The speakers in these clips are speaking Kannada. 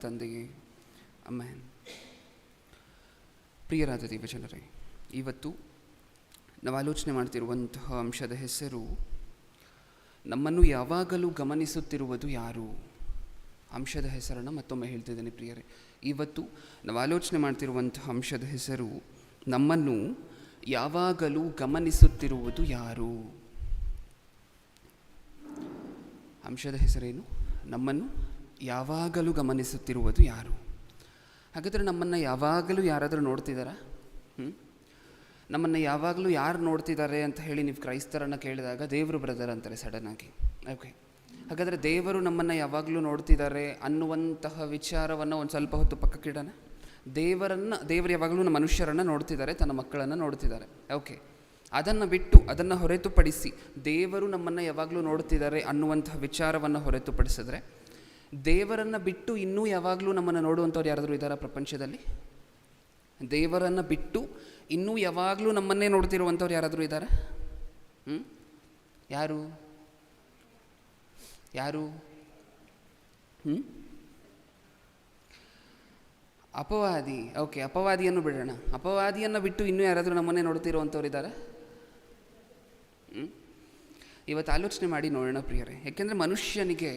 ತಂದೆಯೇ ಅಮೇನ್. ಪ್ರಿಯರಾದ ದೇವಜನರೇ, ಇವತ್ತು ನಾವು ಆಲೋಚನೆ ಮಾಡ್ತಿರುವಂತಹ ಅಂಶದ ಹೆಸರು ನಮ್ಮನ್ನು ಯಾವಾಗಲೂ ಗಮನಿಸುತ್ತಿರುವುದು ಯಾರು. ಅಂಶದ ಹೆಸರನ್ನು ಮತ್ತೊಮ್ಮೆ ಹೇಳ್ತಿದ್ದೇನೆ ಪ್ರಿಯರೇ. ಇವತ್ತು ನಾವು ಆಲೋಚನೆ ಮಾಡ್ತಿರುವಂತಹ ಅಂಶದ ಹೆಸರು ನಮ್ಮನ್ನು ಯಾವಾಗಲೂ ಗಮನಿಸುತ್ತಿರುವುದು ಯಾರು. ಅಂಶದ ಹೆಸರೇನು? ನಮ್ಮನ್ನು ಯಾವಾಗಲೂ ಗಮನಿಸುತ್ತಿರುವುದು ಯಾರು. ಹಾಗಾದರೆ ನಮ್ಮನ್ನು ಯಾವಾಗಲೂ ಯಾರಾದರೂ ನೋಡ್ತಿದ್ದಾರಾ? ನಮ್ಮನ್ನು ಯಾವಾಗಲೂ ಯಾರು ನೋಡ್ತಿದ್ದಾರೆ ಅಂತ ಹೇಳಿ ನೀವು ಕ್ರೈಸ್ತರನ್ನು ಕೇಳಿದಾಗ ದೇವರು ಬ್ರದರ್ ಅಂತಾರೆ ಸಡನ್ನಾಗಿ. ಓಕೆ, ಹಾಗಾದರೆ ದೇವರು ನಮ್ಮನ್ನು ಯಾವಾಗಲೂ ನೋಡ್ತಿದ್ದಾರೆ ಅನ್ನುವಂತಹ ವಿಚಾರವನ್ನು ಒಂದು ಸ್ವಲ್ಪ ಹೊತ್ತು ಪಕ್ಕಕ್ಕಿಡೋಣ. ದೇವರು ಯಾವಾಗಲೂ ನಮ್ಮ ಮನುಷ್ಯರನ್ನು ನೋಡ್ತಿದ್ದಾರೆ, ತನ್ನ ಮಕ್ಕಳನ್ನು ನೋಡ್ತಿದ್ದಾರೆ. ಓಕೆ, ಅದನ್ನು ಬಿಟ್ಟು, ಅದನ್ನು ಹೊರತುಪಡಿಸಿ ದೇವರು ನಮ್ಮನ್ನು ಯಾವಾಗಲೂ ನೋಡ್ತಿದ್ದಾರೆ ಅನ್ನುವಂತಹ ವಿಚಾರವನ್ನು ಹೊರತುಪಡಿಸಿದ್ರೆ, ದೇವರನ್ನು ಬಿಟ್ಟು ಇನ್ನೂ ಯಾವಾಗಲೂ ನಮ್ಮನ್ನು ನೋಡುವಂಥವ್ರು ಯಾರಾದರೂ ಇದ್ದಾರಾ ಪ್ರಪಂಚದಲ್ಲಿ? ದೇವರನ್ನು ಬಿಟ್ಟು ಇನ್ನೂ ಯಾವಾಗಲೂ ನಮ್ಮನ್ನೇ ನೋಡ್ತಿರುವಂಥವ್ರು ಯಾರಾದರೂ ಇದ್ದಾರಾ? ಯಾರು ಯಾರು? ಅಪವಾದಿ. ಓಕೆ, ಅಪವಾದಿಯನ್ನು ಬಿಡೋಣ. ಅಪವಾದಿಯನ್ನು ಬಿಟ್ಟು ಇನ್ನೂ ಯಾರಾದರೂ ನಮ್ಮನ್ನೇ ನೋಡ್ತಿರುವಂಥವ್ರು ಇದ್ದಾರೆ? ಇವತ್ತು ಆಲೋಚನೆ ಮಾಡಿ ನೋಡೋಣ ಪ್ರಿಯರೇ. ಯಾಕೆಂದರೆ ಮನುಷ್ಯನಿಗೆ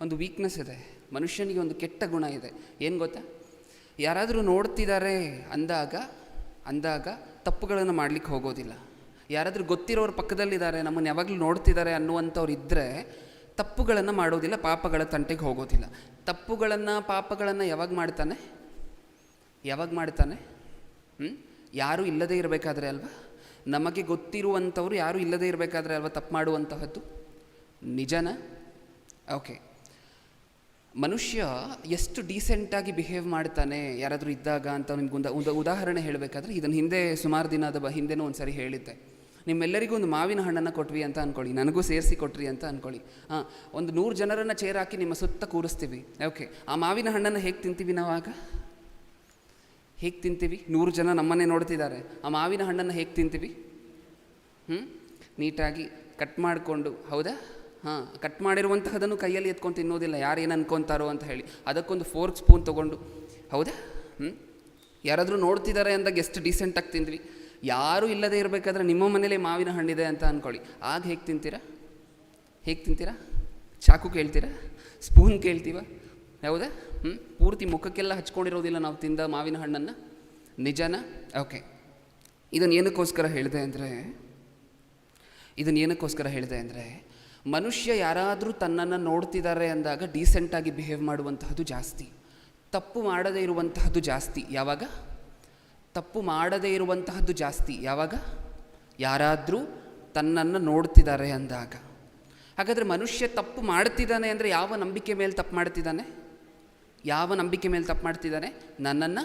ಒಂದು ವೀಕ್ನೆಸ್ ಇದೆ, ಮನುಷ್ಯನಿಗೆ ಒಂದು ಕೆಟ್ಟ ಗುಣ ಇದೆ. ಏನು ಗೊತ್ತಾ? ಯಾರಾದರೂ ನೋಡ್ತಿದ್ದಾರೆ ಅಂದಾಗ ತಪ್ಪುಗಳನ್ನು ಮಾಡಲಿಕ್ಕೆ ಹೋಗೋದಿಲ್ಲ. ಯಾರಾದರೂ ಗೊತ್ತಿರೋರು ಪಕ್ಕದಲ್ಲಿದ್ದಾರೆ, ನಮ್ಮನ್ನು ಯಾವಾಗಲೂ ನೋಡ್ತಿದ್ದಾರೆ ಅನ್ನುವಂಥವ್ರು ಇದ್ದರೆ ತಪ್ಪುಗಳನ್ನು ಮಾಡೋದಿಲ್ಲ, ಪಾಪಗಳ ತಂಟೆಗೆ ಹೋಗೋದಿಲ್ಲ. ಪಾಪಗಳನ್ನು ಯಾವಾಗ ಮಾಡ್ತಾನೆ? ಯಾರೂ ಇಲ್ಲದೇ ಇರಬೇಕಾದ್ರೆ ಅಲ್ವಾ? ನಮಗೆ ಗೊತ್ತಿರುವಂಥವ್ರು ಯಾರೂ ಇಲ್ಲದೇ ಇರಬೇಕಾದ್ರೆ ಅಲ್ವಾ ತಪ್ಪು ಮಾಡುವಂತಹದ್ದು? ನಿಜನಾ? ಓಕೆ, ಮನುಷ್ಯ ಎಷ್ಟು ಡೀಸೆಂಟಾಗಿ ಬಿಹೇವ್ ಮಾಡ್ತಾನೆ ಯಾರಾದರೂ ಇದ್ದಾಗ ಅಂತ ನಿಮ್ಗೊಂದು ಉದಾಹರಣೆ ಹೇಳಬೇಕಾದ್ರೆ, ಇದನ್ನು ಸುಮಾರು ದಿನದ ಹಿಂದೆನೂ ಒಂದು ಸರಿ ಹೇಳಿದ್ದೆ. ನಿಮ್ಮೆಲ್ಲರಿಗೂ ಒಂದು ಮಾವಿನ ಹಣ್ಣನ್ನು ಕೊಟ್ವಿ ಅಂತ ಅಂದ್ಕೊಳ್ಳಿ, ನನಗೂ ಸೇರಿಸಿ ಕೊಟ್ರಿ ಅಂತ ಅಂದ್ಕೊಳ್ಳಿ. ಒಂದು 100 ಜನರನ್ನು ಚೇರ್ ಹಾಕಿ ನಿಮ್ಮ ಸುತ್ತ ಕೂರಿಸ್ತೀವಿ. ಓಕೆ, ಆ ಮಾವಿನ ಹಣ್ಣನ್ನು ಹೇಗೆ ತಿಂತೀವಿ ನಾವಾಗ? ಹೇಗೆ ತಿಂತೀವಿ? 100 ಜನ ನಮ್ಮನ್ನೇ ನೋಡ್ತಿದ್ದಾರೆ, ಆ ಮಾವಿನ ಹಣ್ಣನ್ನು ಹೇಗೆ ತಿಂತೀವಿ? ನೀಟಾಗಿ ಕಟ್ ಮಾಡಿಕೊಂಡು, ಹೌದಾ? ಕಟ್ ಮಾಡಿರುವಂತಹದನ್ನು ಕೈಯಲ್ಲಿ ಎತ್ಕೊಂಡು ತಿನ್ನೋದಿಲ್ಲ, ಯಾರೇನು ಅನ್ಕೊತಾರೋ ಅಂತ ಹೇಳಿ. ಅದಕ್ಕೊಂದು ಫೋರ್ಕ್ ಸ್ಪೂನ್ ತೊಗೊಂಡು, ಹೌದಾ? ಯಾರಾದರೂ ನೋಡ್ತಿದ್ದಾರೆ ಅಂದಾಗ ಎಷ್ಟು ಡೀಸೆಂಟಾಗಿ ತಿಂದ್ವಿ. ಯಾರೂ ಇಲ್ಲದೇ ಇರಬೇಕಾದ್ರೆ ನಿಮ್ಮ ಮನೇಲಿ ಮಾವಿನ ಹಣ್ಣಿದೆ ಅಂತ ಅಂದ್ಕೊಳ್ಳಿ, ಆಗ ಹೇಗೆ ತಿಂತೀರಾ? ಚಾಕು ಕೇಳ್ತೀರಾ? ಸ್ಪೂನ್ ಕೇಳ್ತೀವ? ಹೌದಾ? ಪೂರ್ತಿ ಮುಖಕ್ಕೆಲ್ಲ ಹಚ್ಕೊಂಡಿರೋದಿಲ್ಲ ನಾವು ತಿಂದ ಮಾವಿನ ಹಣ್ಣನ್ನು. ನಿಜನಾ? ಓಕೆ, ಇದನ್ನು ಏನಕ್ಕೋಸ್ಕರ ಹೇಳಿದೆ ಅಂದರೆ ಮನುಷ್ಯ ಯಾರಾದರೂ ತನ್ನನ್ನು ನೋಡ್ತಿದ್ದಾರೆ ಅಂದಾಗ ಡೀಸೆಂಟಾಗಿ ಬಿಹೇವ್ ಮಾಡುವಂತಹದ್ದು ಜಾಸ್ತಿ, ತಪ್ಪು ಮಾಡದೇ ಇರುವಂತಹದ್ದು ಜಾಸ್ತಿ. ಯಾವಾಗ? ತಪ್ಪು ಮಾಡದೇ ಇರುವಂತಹದ್ದು ಜಾಸ್ತಿ ಯಾವಾಗ? ಯಾರಾದರೂ ತನ್ನನ್ನು ನೋಡ್ತಿದ್ದಾರೆ ಅಂದಾಗ. ಹಾಗಾದರೆ ಮನುಷ್ಯ ತಪ್ಪು ಮಾಡ್ತಿದ್ದಾನೆ ಅಂದರೆ ಯಾವ ನಂಬಿಕೆ ಮೇಲೆ ತಪ್ಪು ಮಾಡ್ತಿದ್ದಾನೆ? ನನ್ನನ್ನು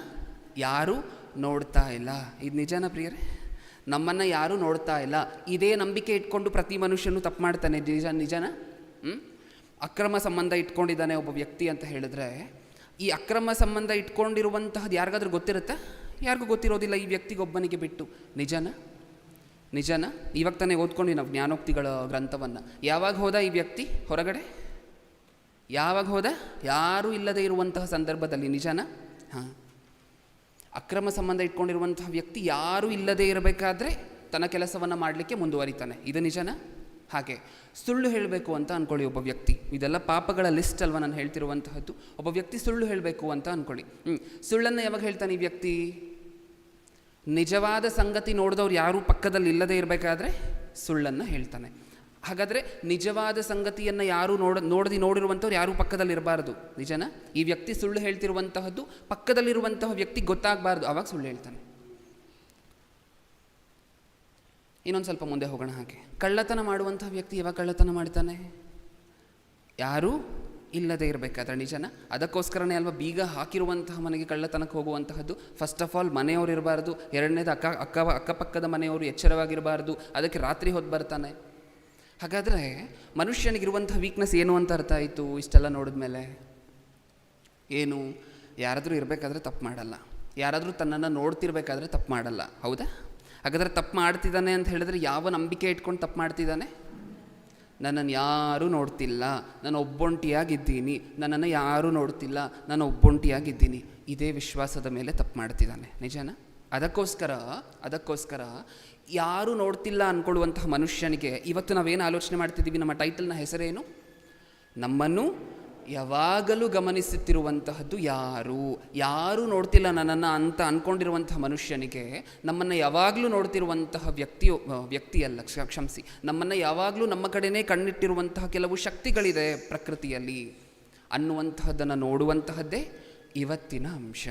ಯಾರೂ ನೋಡ್ತಾ ಇಲ್ಲ. ಇದು ನಿಜನಾ ಪ್ರಿಯರೇ? ನಮ್ಮನ್ನು ಯಾರೂ ನೋಡ್ತಾ ಇಲ್ಲ, ಇದೇ ನಂಬಿಕೆ ಇಟ್ಕೊಂಡು ಪ್ರತಿ ಮನುಷ್ಯನೂ ತಪ್ಪು ಮಾಡ್ತಾನೆ. ನಿಜನಾ? ಅಕ್ರಮ ಸಂಬಂಧ ಇಟ್ಕೊಂಡಿದ್ದಾನೆ ಒಬ್ಬ ವ್ಯಕ್ತಿ ಅಂತ ಹೇಳಿದ್ರೆ, ಈ ಅಕ್ರಮ ಸಂಬಂಧ ಇಟ್ಕೊಂಡಿರುವಂತಹದ್ದು ಯಾರಿಗಾದ್ರೂ ಗೊತ್ತಿರುತ್ತಾ? ಯಾರಿಗೂ ಗೊತ್ತಿರೋದಿಲ್ಲ, ಈ ವ್ಯಕ್ತಿಗೊಬ್ಬನಿಗೆ ಬಿಟ್ಟು. ನಿಜನಾ? ಇವಾಗ ತಾನೇ ಓದ್ಕೊಂಡ್ವಿ ನಾವು ಜ್ಞಾನೋಕ್ತಿಗಳ ಗ್ರಂಥವನ್ನು. ಯಾವಾಗ ಹೋದ ಈ ವ್ಯಕ್ತಿ ಹೊರಗಡೆ? ಯಾವಾಗ ಹೋದ? ಯಾರೂ ಇಲ್ಲದೇ ಇರುವಂತಹ ಸಂದರ್ಭದಲ್ಲಿ. ನಿಜನಾ? ಅಕ್ರಮ ಸಂಬಂಧ ಇಟ್ಕೊಂಡಿರುವಂತಹ ವ್ಯಕ್ತಿ ಯಾರೂ ಇಲ್ಲದೇ ಇರಬೇಕಾದ್ರೆ ತನ್ನ ಕೆಲಸವನ್ನು ಮಾಡಲಿಕ್ಕೆ ಮುಂದುವರಿತಾನೆ. ಇದು ನಿಜನಾ? ಹಾಗೆ ಸುಳ್ಳು ಹೇಳಬೇಕು ಅಂತ ಅಂದ್ಕೊಳ್ಳಿ ಒಬ್ಬ ವ್ಯಕ್ತಿ. ಇದೆಲ್ಲ ಪಾಪಗಳ ಲಿಸ್ಟ್ ಅಲ್ವಾ ನಾನು ಹೇಳ್ತಿರುವಂತಹದ್ದು. ಒಬ್ಬ ವ್ಯಕ್ತಿ ಸುಳ್ಳು ಹೇಳಬೇಕು ಅಂತ ಅಂದ್ಕೊಳ್ಳಿ. ಸುಳ್ಳನ್ನು ಯಾವಾಗ ಹೇಳ್ತಾನೆ ಈ ವ್ಯಕ್ತಿ? ನಿಜವಾದ ಸಂಗತಿ ನೋಡಿದವ್ರು ಯಾರೂ ಪಕ್ಕದಲ್ಲಿ ಇಲ್ಲದೇ ಇರಬೇಕಾದ್ರೆ ಸುಳ್ಳನ್ನು ಹೇಳ್ತಾನೆ. ಹಾಗಾದರೆ ನಿಜವಾದ ಸಂಗತಿಯನ್ನು ಯಾರೂ ನೋಡಿರುವಂಥವ್ರು ಯಾರೂ ಪಕ್ಕದಲ್ಲಿ ಇರಬಾರ್ದು. ನಿಜನಾ? ಈ ವ್ಯಕ್ತಿ ಸುಳ್ಳು ಹೇಳ್ತಿರುವಂತಹದ್ದು ಪಕ್ಕದಲ್ಲಿರುವಂತಹ ವ್ಯಕ್ತಿ ಗೊತ್ತಾಗಬಾರ್ದು, ಆವಾಗ ಸುಳ್ಳು ಹೇಳ್ತಾನೆ. ಇನ್ನೊಂದು ಸ್ವಲ್ಪ ಮುಂದೆ ಹೋಗೋಣ. ಹಾಗೆ ಕಳ್ಳತನ ಮಾಡುವಂತಹ ವ್ಯಕ್ತಿ ಯಾವಾಗ ಕಳ್ಳತನ ಮಾಡ್ತಾನೆ? ಯಾರೂ ಇಲ್ಲದೇ ಇರಬೇಕಾದ್ರೆ. ನಿಜನಾ? ಅದಕ್ಕೋಸ್ಕರನೇ ಅಲ್ವಾ ಬೀಗ ಹಾಕಿರುವಂತಹ ಮನೆಗೆ ಕಳ್ಳತನಕ್ಕೆ ಹೋಗುವಂತಹದ್ದು. ಫಸ್ಟ್ ಆಫ್ ಆಲ್ ಮನೆಯವರು ಇರಬಾರ್ದು, ಎರಡನೇದು ಅಕ್ಕಪಕ್ಕದ ಮನೆಯವರು ಎಚ್ಚರವಾಗಿರಬಾರ್ದು, ಅದಕ್ಕೆ ರಾತ್ರಿ ಹೊತ್ತು ಬರ್ತಾನೆ. ಹಾಗಾದರೆ ಮನುಷ್ಯನಿಗಿರುವಂಥ ವೀಕ್ನೆಸ್ ಏನು ಅಂತ ಅರ್ಥ ಆಯಿತು ಇಷ್ಟೆಲ್ಲ ನೋಡಿದ ಮೇಲೆ? ಏನು? ಯಾರಾದರೂ ಇರಬೇಕಾದ್ರೆ ತಪ್ಪು ಮಾಡಲ್ಲ, ಯಾರಾದರೂ ತನ್ನನ್ನು ನೋಡ್ತಿರ್ಬೇಕಾದ್ರೆ ತಪ್ಪು ಮಾಡಲ್ಲ. ಹೌದಾ? ಹಾಗಾದರೆ ತಪ್ಪು ಮಾಡ್ತಿದ್ದಾನೆ ಅಂತ ಹೇಳಿದ್ರೆ ಯಾವ ನಂಬಿಕೆ ಇಟ್ಕೊಂಡು ತಪ್ಪು ಮಾಡ್ತಿದ್ದಾನೆ? ನನ್ನನ್ನು ಯಾರೂ ನೋಡ್ತಿಲ್ಲ, ನಾನು ಒಬ್ಬೊಂಟಿಯಾಗಿದ್ದೀನಿ, ನನ್ನನ್ನು ಯಾರೂ ನೋಡ್ತಿಲ್ಲ, ನಾನು ಒಬ್ಬೊಂಟಿಯಾಗಿದ್ದೀನಿ. ಇದೇ ವಿಶ್ವಾಸದ ಮೇಲೆ ತಪ್ಪು ಮಾಡ್ತಿದ್ದಾನೆ. ನಿಜನಾ? ಅದಕ್ಕೋಸ್ಕರ ಯಾರೂ ನೋಡ್ತಿಲ್ಲ ಅಂದ್ಕೊಳ್ಳುವಂತಹ ಮನುಷ್ಯನಿಗೆ ಇವತ್ತು ನಾವೇನು ಆಲೋಚನೆ ಮಾಡ್ತಿದ್ದೀವಿ? ನಮ್ಮ ಟೈಟಲ್ನ ಹೆಸರೇನು? ನಮ್ಮನ್ನು ಯಾವಾಗಲೂ ಗಮನಿಸುತ್ತಿರುವಂತಹದ್ದು ಯಾರೂ ನೋಡ್ತಿಲ್ಲ ನನ್ನನ್ನು ಅಂತ ಅಂದ್ಕೊಂಡಿರುವಂತಹ ಮನುಷ್ಯನಿಗೆ ನಮ್ಮನ್ನು ಯಾವಾಗಲೂ ನೋಡ್ತಿರುವಂತಹ ವ್ಯಕ್ತಿಯಲ್ಲ, ಕ್ಷಮಿಸಿ, ನಮ್ಮನ್ನು ಯಾವಾಗಲೂ ನಮ್ಮ ಕಡೆಯೇ ಕಣ್ಣಿಟ್ಟಿರುವಂತಹ ಕೆಲವು ಶಕ್ತಿಗಳಿದೆ ಪ್ರಕೃತಿಯಲ್ಲಿ ಅನ್ನುವಂತಹದ್ದನ್ನು ನೋಡುವಂತಹದ್ದೇ ಇವತ್ತಿನ ಅಂಶ.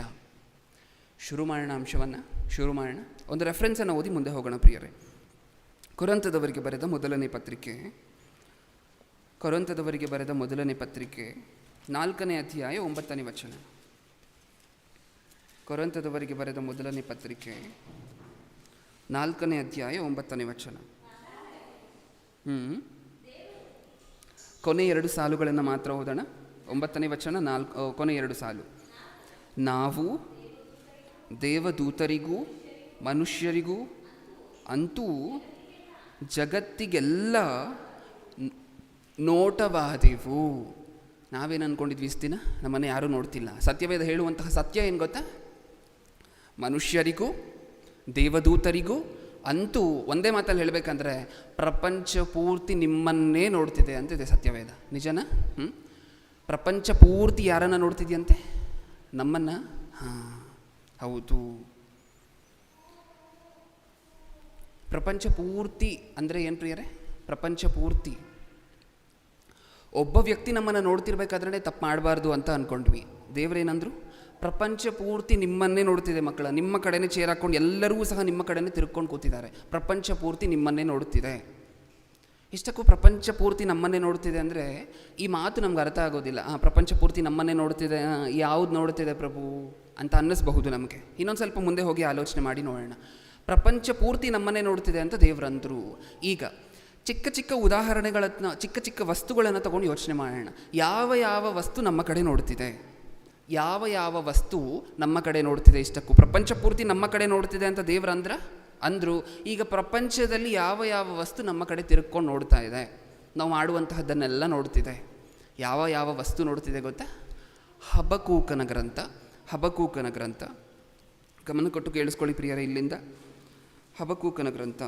ಶುರು ಮಾಡೋಣ. ಒಂದು ರೆಫರೆನ್ಸನ್ನು ಓದಿ ಮುಂದೆ ಹೋಗೋಣ ಪ್ರಿಯರೇ. ಕೊರಿಂಥದವರಿಗೆ ಬರೆದ ಮೊದಲನೇ ಪತ್ರಿಕೆ 4ನೇ ಅಧ್ಯಾಯ 9ನೇ ವಚನ. ಕೊರಿಂಥದವರಿಗೆ ಬರೆದ ಮೊದಲನೇ ಪತ್ರಿಕೆ 4ನೇ ಅಧ್ಯಾಯ 9ನೇ ವಚನ. ಕೊನೆ 2 ಸಾಲುಗಳನ್ನು ಮಾತ್ರ ಓದೋಣ. 9ನೇ ವಚನ, ಕೊನೆ 2 ಸಾಲು. ನಾವು ದೇವದೂತರಿಗೂ ಮನುಷ್ಯರಿಗೂ ಅಂತೂ ಜಗತ್ತಿಗೆಲ್ಲ ನೋಟವಾದೆವು. ನಾವೇನು ಅಂದ್ಕೊಂಡಿದ್ವಿ ಇಷ್ಟು ದಿನ? ನಮ್ಮನ್ನು ಯಾರೂ ನೋಡ್ತಿಲ್ಲ. ಸತ್ಯವೇದ ಹೇಳುವಂತಹ ಸತ್ಯ ಏನು ಗೊತ್ತಾ? ಮನುಷ್ಯರಿಗೂ ದೇವದೂತರಿಗೂ ಅಂತೂ ಒಂದೇ ಮಾತಲ್ಲಿ ಹೇಳಬೇಕಂದ್ರೆ ಪ್ರಪಂಚ ಪೂರ್ತಿ ನಿಮ್ಮನ್ನೇ ನೋಡ್ತಿದೆ ಅಂತಿದೆ ಸತ್ಯವೇದ. ನಿಜನಾ? ಪ್ರಪಂಚ ಪೂರ್ತಿ ಯಾರನ್ನು ನೋಡ್ತಿದೆಯಂತೆ? ನಮ್ಮನ್ನು. ಹೌದು. ಪ್ರಪಂಚ ಪೂರ್ತಿ ಅಂದರೆ ಏನು ಪ್ರಿಯರೇ? ಪ್ರಪಂಚ ಪೂರ್ತಿ ಒಬ್ಬ ವ್ಯಕ್ತಿ ನಮ್ಮನ್ನು ನೋಡ್ತಿರ್ಬೇಕಾದ್ರೆ ತಪ್ಪು ಮಾಡಬಾರ್ದು ಅಂತ ಅಂದ್ಕೊಂಡ್ವಿ. ದೇವರೇನಂದ್ರು? ಪ್ರಪಂಚ ಪೂರ್ತಿ ನಿಮ್ಮನ್ನೇ ನೋಡ್ತಿದೆ ಮಕ್ಕಳ. ನಿಮ್ಮ ಕಡೆನೇ ಚೇರ್ ಹಾಕ್ಕೊಂಡು ಎಲ್ಲರೂ ಸಹ ನಿಮ್ಮ ಕಡೆನೇ ತಿರ್ಕೊಂಡು ಕೂತಿದ್ದಾರೆ. ಪ್ರಪಂಚ ಪೂರ್ತಿ ನಿಮ್ಮನ್ನೇ ನೋಡುತ್ತಿದೆ. ಇಷ್ಟಕ್ಕೂ ಪ್ರಪಂಚ ಪೂರ್ತಿ ನಮ್ಮನ್ನೇ ನೋಡ್ತಿದೆ ಅಂದರೆ ಈ ಮಾತು ನಮ್ಗೆ ಅರ್ಥ ಆಗೋದಿಲ್ಲ. ಪ್ರಪಂಚ ಪೂರ್ತಿ ನಮ್ಮನ್ನೇ ನೋಡ್ತಿದೆ, ಯಾವುದು ನೋಡ್ತಿದೆ ಪ್ರಭು ಅಂತ ಅನ್ನಿಸ್ಬಹುದು ನಮಗೆ. ಇನ್ನೊಂದು ಸ್ವಲ್ಪ ಮುಂದೆ ಹೋಗಿ ಆಲೋಚನೆ ಮಾಡಿ ನೋಡೋಣ. ಪ್ರಪಂಚ ಪೂರ್ತಿ ನಮ್ಮನ್ನೇ ನೋಡ್ತಿದೆ ಅಂತ ದೇವರಂದರು. ಈಗ ಚಿಕ್ಕ ಚಿಕ್ಕ ಉದಾಹರಣೆಗಳನ್ನು, ಚಿಕ್ಕ ಚಿಕ್ಕ ವಸ್ತುಗಳನ್ನು ತಗೊಂಡು ಯೋಚನೆ ಮಾಡೋಣ. ಯಾವ ವಸ್ತು ನಮ್ಮ ಕಡೆ ನೋಡ್ತಿದೆ? ಯಾವ ವಸ್ತು ನಮ್ಮ ಕಡೆ ನೋಡ್ತಿದೆ? ಇಷ್ಟಕ್ಕೂ ಪ್ರಪಂಚ ಪೂರ್ತಿ ನಮ್ಮ ಕಡೆ ನೋಡ್ತಿದೆ ಅಂತ ಅಂದರು. ಈಗ ಪ್ರಪಂಚದಲ್ಲಿ ಯಾವ ವಸ್ತು ನಮ್ಮ ಕಡೆ ತಿರುಗ್ಕೊಂಡು ನೋಡ್ತಾ ಇದೆ? ನಾವು ಮಾಡುವಂತಹದ್ದನ್ನೆಲ್ಲ ನೋಡ್ತಿದೆ. ಯಾವ ವಸ್ತು ನೋಡ್ತಿದೆ ಗೊತ್ತಾ? ಹಬಕೂಕನ ಗ್ರಂಥ ಗಮನ ಕೊಟ್ಟು ಕೇಳಿಸ್ಕೊಳ್ಳಿ ಪ್ರಿಯರೇ. ಇಲ್ಲಿಂದ ಹಬಕೂಕನ ಗ್ರಂಥ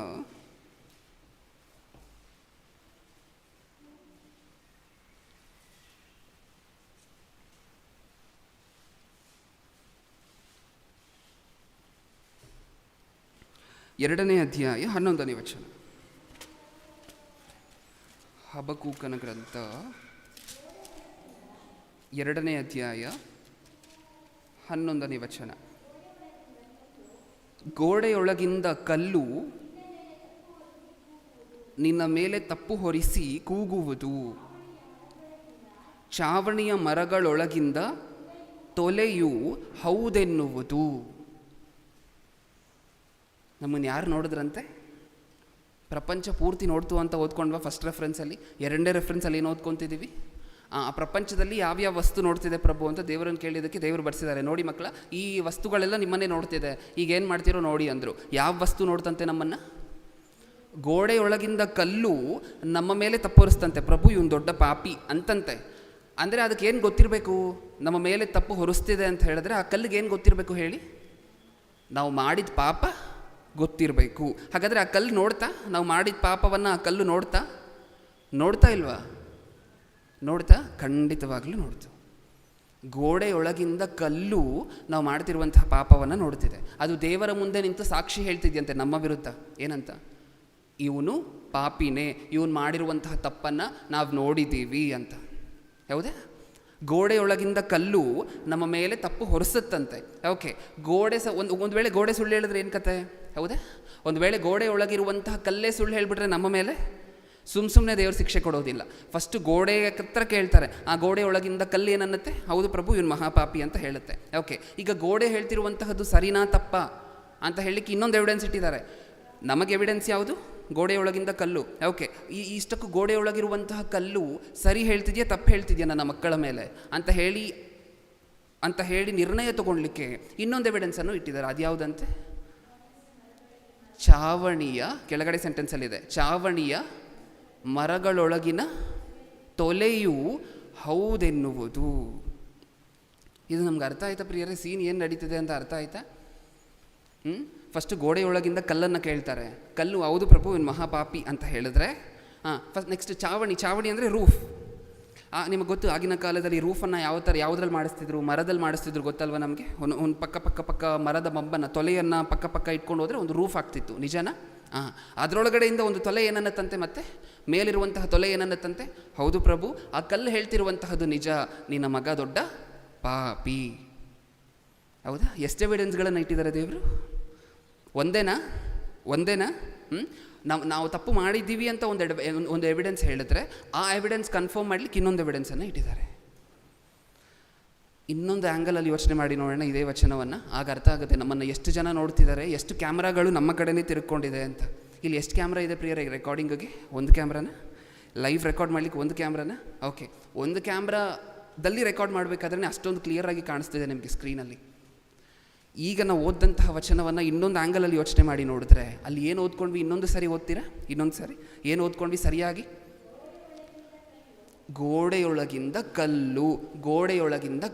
2ನೇ ಅಧ್ಯಾಯ 11ನೇ ವಚನ. ಹಬಕೂಕನ ಗ್ರಂಥ 2ನೇ ಅಧ್ಯಾಯ 11ನೇ ವಚನ. ಗೋಡೆಯೊಳಗಿಂದ ಕಲ್ಲು ನಿನ್ನ ಮೇಲೆ ತಪ್ಪು ಹೊರಿಸಿ ಕೂಗುವುದು, ಚಾವಣಿಯ ಮರಗಳೊಳಗಿಂದ ತೊಲೆಯು ಹೌದೆನ್ನುವುದು. ನಮ್ಮನ್ನು ಯಾರು ನೋಡಿದ್ರಂತೆ? ಪ್ರಪಂಚ ಪೂರ್ತಿ ನೋಡ್ತು ಅಂತ ಓದ್ಕೊಂಡ್ವಾ ಫಸ್ಟ್ ರೆಫರೆನ್ಸಲ್ಲಿ? 2ನೇ ರೆಫರೆನ್ಸಲ್ಲಿ ಏನು ಓದ್ಕೊತಿದ್ದೀವಿ? ಆ ಪ್ರಪಂಚದಲ್ಲಿ ಯಾವ್ಯಾವ ವಸ್ತು ನೋಡ್ತಿದೆ ಪ್ರಭು ಅಂತ ದೇವರನ್ನು ಕೇಳಿದ್ದಕ್ಕೆ ದೇವರು ಬರ್ಸಿದ್ದಾರೆ. ನೋಡಿ ಮಕ್ಕಳ, ಈ ವಸ್ತುಗಳೆಲ್ಲ ನಿಮ್ಮನ್ನೇ ನೋಡ್ತಿದೆ, ಈಗ ಏನು ಮಾಡ್ತಿರೋ ನೋಡಿ ಅಂದರು. ಯಾವ ವಸ್ತು ನೋಡ್ತಂತೆ ನಮ್ಮನ್ನು? ಗೋಡೆಯೊಳಗಿಂದ ಕಲ್ಲು ನಮ್ಮ ಮೇಲೆ ತಪ್ಪು ಪ್ರಭು ಇವನು ದೊಡ್ಡ ಪಾಪಿ ಅಂತಂತೆ. ಅಂದರೆ ಅದಕ್ಕೆ ಏನು ಗೊತ್ತಿರಬೇಕು? ನಮ್ಮ ಮೇಲೆ ತಪ್ಪು ಹೊರಿಸ್ತಿದೆ ಅಂತ ಹೇಳಿದ್ರೆ ಆ ಕಲ್ಲಿಗೆ ಏನು ಗೊತ್ತಿರಬೇಕು ಹೇಳಿ? ನಾವು ಮಾಡಿದ ಪಾಪ ಗೊತ್ತಿರಬೇಕು. ಹಾಗಾದರೆ ಆ ಕಲ್ಲು ನೋಡ್ತಾ? ನಾವು ಮಾಡಿದ ಪಾಪವನ್ನು ಆ ಕಲ್ಲು ನೋಡ್ತಾ ಇಲ್ವಾ? ನೋಡ್ತಾ? ಖಂಡಿತವಾಗ್ಲೂ ನೋಡ್ತು. ಗೋಡೆಯೊಳಗಿಂದ ಕಲ್ಲು ನಾವು ಮಾಡ್ತಿರುವಂತಹ ಪಾಪವನ್ನು ನೋಡ್ತಿದೆ. ಅದು ದೇವರ ಮುಂದೆ ನಿಂತು ಸಾಕ್ಷಿ ಹೇಳ್ತಿದ್ಯಂತೆ ನಮ್ಮ ವಿರುದ್ಧ. ಏನಂತ? ಇವನು ಪಾಪಿನೇ, ಇವನು ಮಾಡಿರುವಂತಹ ತಪ್ಪನ್ನು ನಾವು ನೋಡಿದ್ದೀವಿ ಅಂತ. ಹೌದಾ? ಗೋಡೆಯೊಳಗಿಂದ ಕಲ್ಲು ನಮ್ಮ ಮೇಲೆ ತಪ್ಪು ಹೊರಿಸುತ್ತಂತೆ. ಓಕೆ, ಒಂದು ವೇಳೆ ಗೋಡೆ ಸುಳ್ಳು ಹೇಳಿದ್ರೆ ಏನು ಕತೆ? ಹೌದಾ? ಒಂದು ವೇಳೆ ಗೋಡೆಯೊಳಗಿರುವಂತಹ ಕಲ್ಲೇ ಸುಳ್ಳು ಹೇಳಿಬಿಟ್ರೆ ನಮ್ಮ ಮೇಲೆ ಸುಮ್ಮನೆ ದೇವರು ಶಿಕ್ಷೆ ಕೊಡೋದಿಲ್ಲ. ಫಸ್ಟು ಗೋಡೆ ಹತ್ರ ಕೇಳ್ತಾರೆ, ಆ ಗೋಡೆಯೊಳಗಿಂದ ಕಲ್ಲು ಏನನ್ನತ್ತೆ? ಹೌದು ಪ್ರಭು ಇವನು ಮಹಾಪಾಪಿ ಅಂತ ಹೇಳುತ್ತೆ. ಓಕೆ, ಈಗ ಗೋಡೆ ಹೇಳ್ತಿರುವಂತಹದ್ದು ಸರಿನಾ ತಪ್ಪಾ ಅಂತ ಹೇಳಲಿಕ್ಕೆ ಇನ್ನೊಂದು ಎವಿಡೆನ್ಸ್ ಇಟ್ಟಿದ್ದಾರೆ. ನಮಗೆ ಎವಿಡೆನ್ಸ್ ಯಾವುದು? ಗೋಡೆಯೊಳಗಿಂದ ಕಲ್ಲು. ಓಕೆ, ಇಷ್ಟಕ್ಕೂ ಗೋಡೆಯೊಳಗಿರುವಂತಹ ಕಲ್ಲು ಸರಿ ಹೇಳ್ತಿದ್ಯಾ ತಪ್ಪು ಹೇಳ್ತಿದ್ಯಾ ನನ್ನ ಮಕ್ಕಳ ಮೇಲೆ ಅಂತ ಹೇಳಿ ನಿರ್ಣಯ ತಗೊಳ್ಲಿಕ್ಕೆ ಇನ್ನೊಂದು ಎವಿಡೆನ್ಸನ್ನು ಇಟ್ಟಿದ್ದಾರೆ. ಅದು ಯಾವುದಂತೆ? ಚಾವಣಿಯ ಕೆಳಗಡೆ ಸೆಂಟೆನ್ಸಲ್ಲಿದೆ, ಚಾವಣಿಯ ಮರಗಳೊಳಗಿನ ತೊಲೆಯು ಹೌದೆನ್ನುವುದು. ಇದು ನಮ್ಗೆ ಅರ್ಥ ಆಯ್ತಾ ಪ್ರಿಯರೇ? ಸೀನ್ ಏನು ನಡೀತಿದೆ ಅಂತ ಅರ್ಥ ಆಯ್ತಾ? ಫಸ್ಟ್ ಗೋಡೆಯೊಳಗಿಂದ ಕಲ್ಲನ್ನು ಕೇಳ್ತಾರೆ. ಕಲ್ಲು ಹೌದು ಪ್ರಭು ಇವ್ನು ಮಹಾಪಾಪಿ ಅಂತ ಹೇಳಿದ್ರೆ, ಫಸ್ಟ್ ನೆಕ್ಸ್ಟ್ ಚಾವಣಿ ಅಂದರೆ ರೂಫ್. ನಿಮಗೆ ಗೊತ್ತು ಆಗಿನ ಕಾಲದಲ್ಲಿ ರೂಫನ್ನು ಯಾವುದ್ರಲ್ಲಿ ಮಾಡಿಸ್ತಿದ್ರು? ಮರದಲ್ಲಿ ಮಾಡಿಸ್ತಿದ್ರು, ಗೊತ್ತಲ್ವ ನಮಗೆ? ಒಂದು ಪಕ್ಕ ಮರದ ಬಂಬನ್ನು, ತೊಲೆಯನ್ನು ಪಕ್ಕ ಇಟ್ಕೊಂಡು ಹೋದರೆ ಒಂದು ರೂಫ್ ಆಗ್ತಿತ್ತು, ನಿಜನಾ? ಅದರೊಳಗಡೆಯಿಂದ ಒಂದು ತೊಲೆ ಏನನ್ನತ್ತಂತೆ, ಮತ್ತೆ ಮೇಲಿರುವಂತಹ ತೊಲೆ ಏನನ್ನತ್ತಂತೆ, ಹೌದು ಪ್ರಭು ಆ ಕಲ್ಲು ಹೇಳ್ತಿರುವಂತಹದ್ದು ನಿಜ, ನಿನ್ನ ಮಗ ದೊಡ್ಡ ಪಾಪಿ. ಹೌದಾ? ಎಷ್ಟು ಎವಿಡೆನ್ಸ್ಗಳನ್ನು ಇಟ್ಟಿದ್ದಾರೆ ದೇವರು? ಒಂದೇನಾ? ನಾವು ತಪ್ಪು ಮಾಡಿದ್ದೀವಿ ಅಂತ ಒಂದು ಎವಿಡೆನ್ಸ್ ಹೇಳಿದ್ರೆ, ಆ ಎವಿಡೆನ್ಸ್ ಕನ್ಫರ್ಮ್ ಮಾಡಲಿಕ್ಕೆ ಇನ್ನೊಂದು ಎವಿಡೆನ್ಸನ್ನು ಇಟ್ಟಿದ್ದಾರೆ. ಇನ್ನೊಂದು ಆ್ಯಂಗಲಲ್ಲಿ ಯೋಚನೆ ಮಾಡಿ ನೋಡೋಣ ಇದೇ ವಚನವನ್ನು, ಆಗ ಅರ್ಥ ಆಗುತ್ತೆ ನಮ್ಮನ್ನು ಎಷ್ಟು ಜನ ನೋಡ್ತಿದ್ದಾರೆ, ಎಷ್ಟು ಕ್ಯಾಮ್ರಾಗಳು ನಮ್ಮ ಕಡೆನೇ ತಿರ್ಕೊಂಡಿದೆ ಅಂತ. ಇಲ್ಲಿ ಎಷ್ಟು ಕ್ಯಾಮ್ರಾ ಇದೆ ಪ್ರಿಯರೇ ರೆಕಾರ್ಡಿಂಗಿಗೆ? ಒಂದು ಕ್ಯಾಮ್ರಾನ? ಲೈವ್ ರೆಕಾರ್ಡ್ ಮಾಡಲಿಕ್ಕೆ ಒಂದು ಕ್ಯಾಮ್ರಾನ? ಓಕೆ, ಒಂದು ಕ್ಯಾಮ್ರಾದಲ್ಲಿ ರೆಕಾರ್ಡ್ ಮಾಡಬೇಕಾದ್ರೆ ಅಷ್ಟೊಂದು ಕ್ಲಿಯರಾಗಿ ಕಾಣಿಸ್ತಿದೆ ನಿಮಗೆ ಸ್ಕ್ರೀನಲ್ಲಿ. ಈಗ ನಾವು ಓದಂತಹ ವಚನವನ್ನು ಇನ್ನೊಂದು ಆ್ಯಂಗಲಲ್ಲಿ ಯೋಚನೆ ಮಾಡಿ ನೋಡಿದ್ರೆ, ಅಲ್ಲಿ ಏನು ಓದ್ಕೊಂಡ್ವಿ? ಇನ್ನೊಂದು ಸರಿ ಓದ್ತೀರಾ? ಇನ್ನೊಂದು ಸರಿ ಏನು ಓದ್ಕೊಂಡ್ವಿ ಸರಿಯಾಗಿ? ಗೋಡೆಯೊಳಗಿಂದ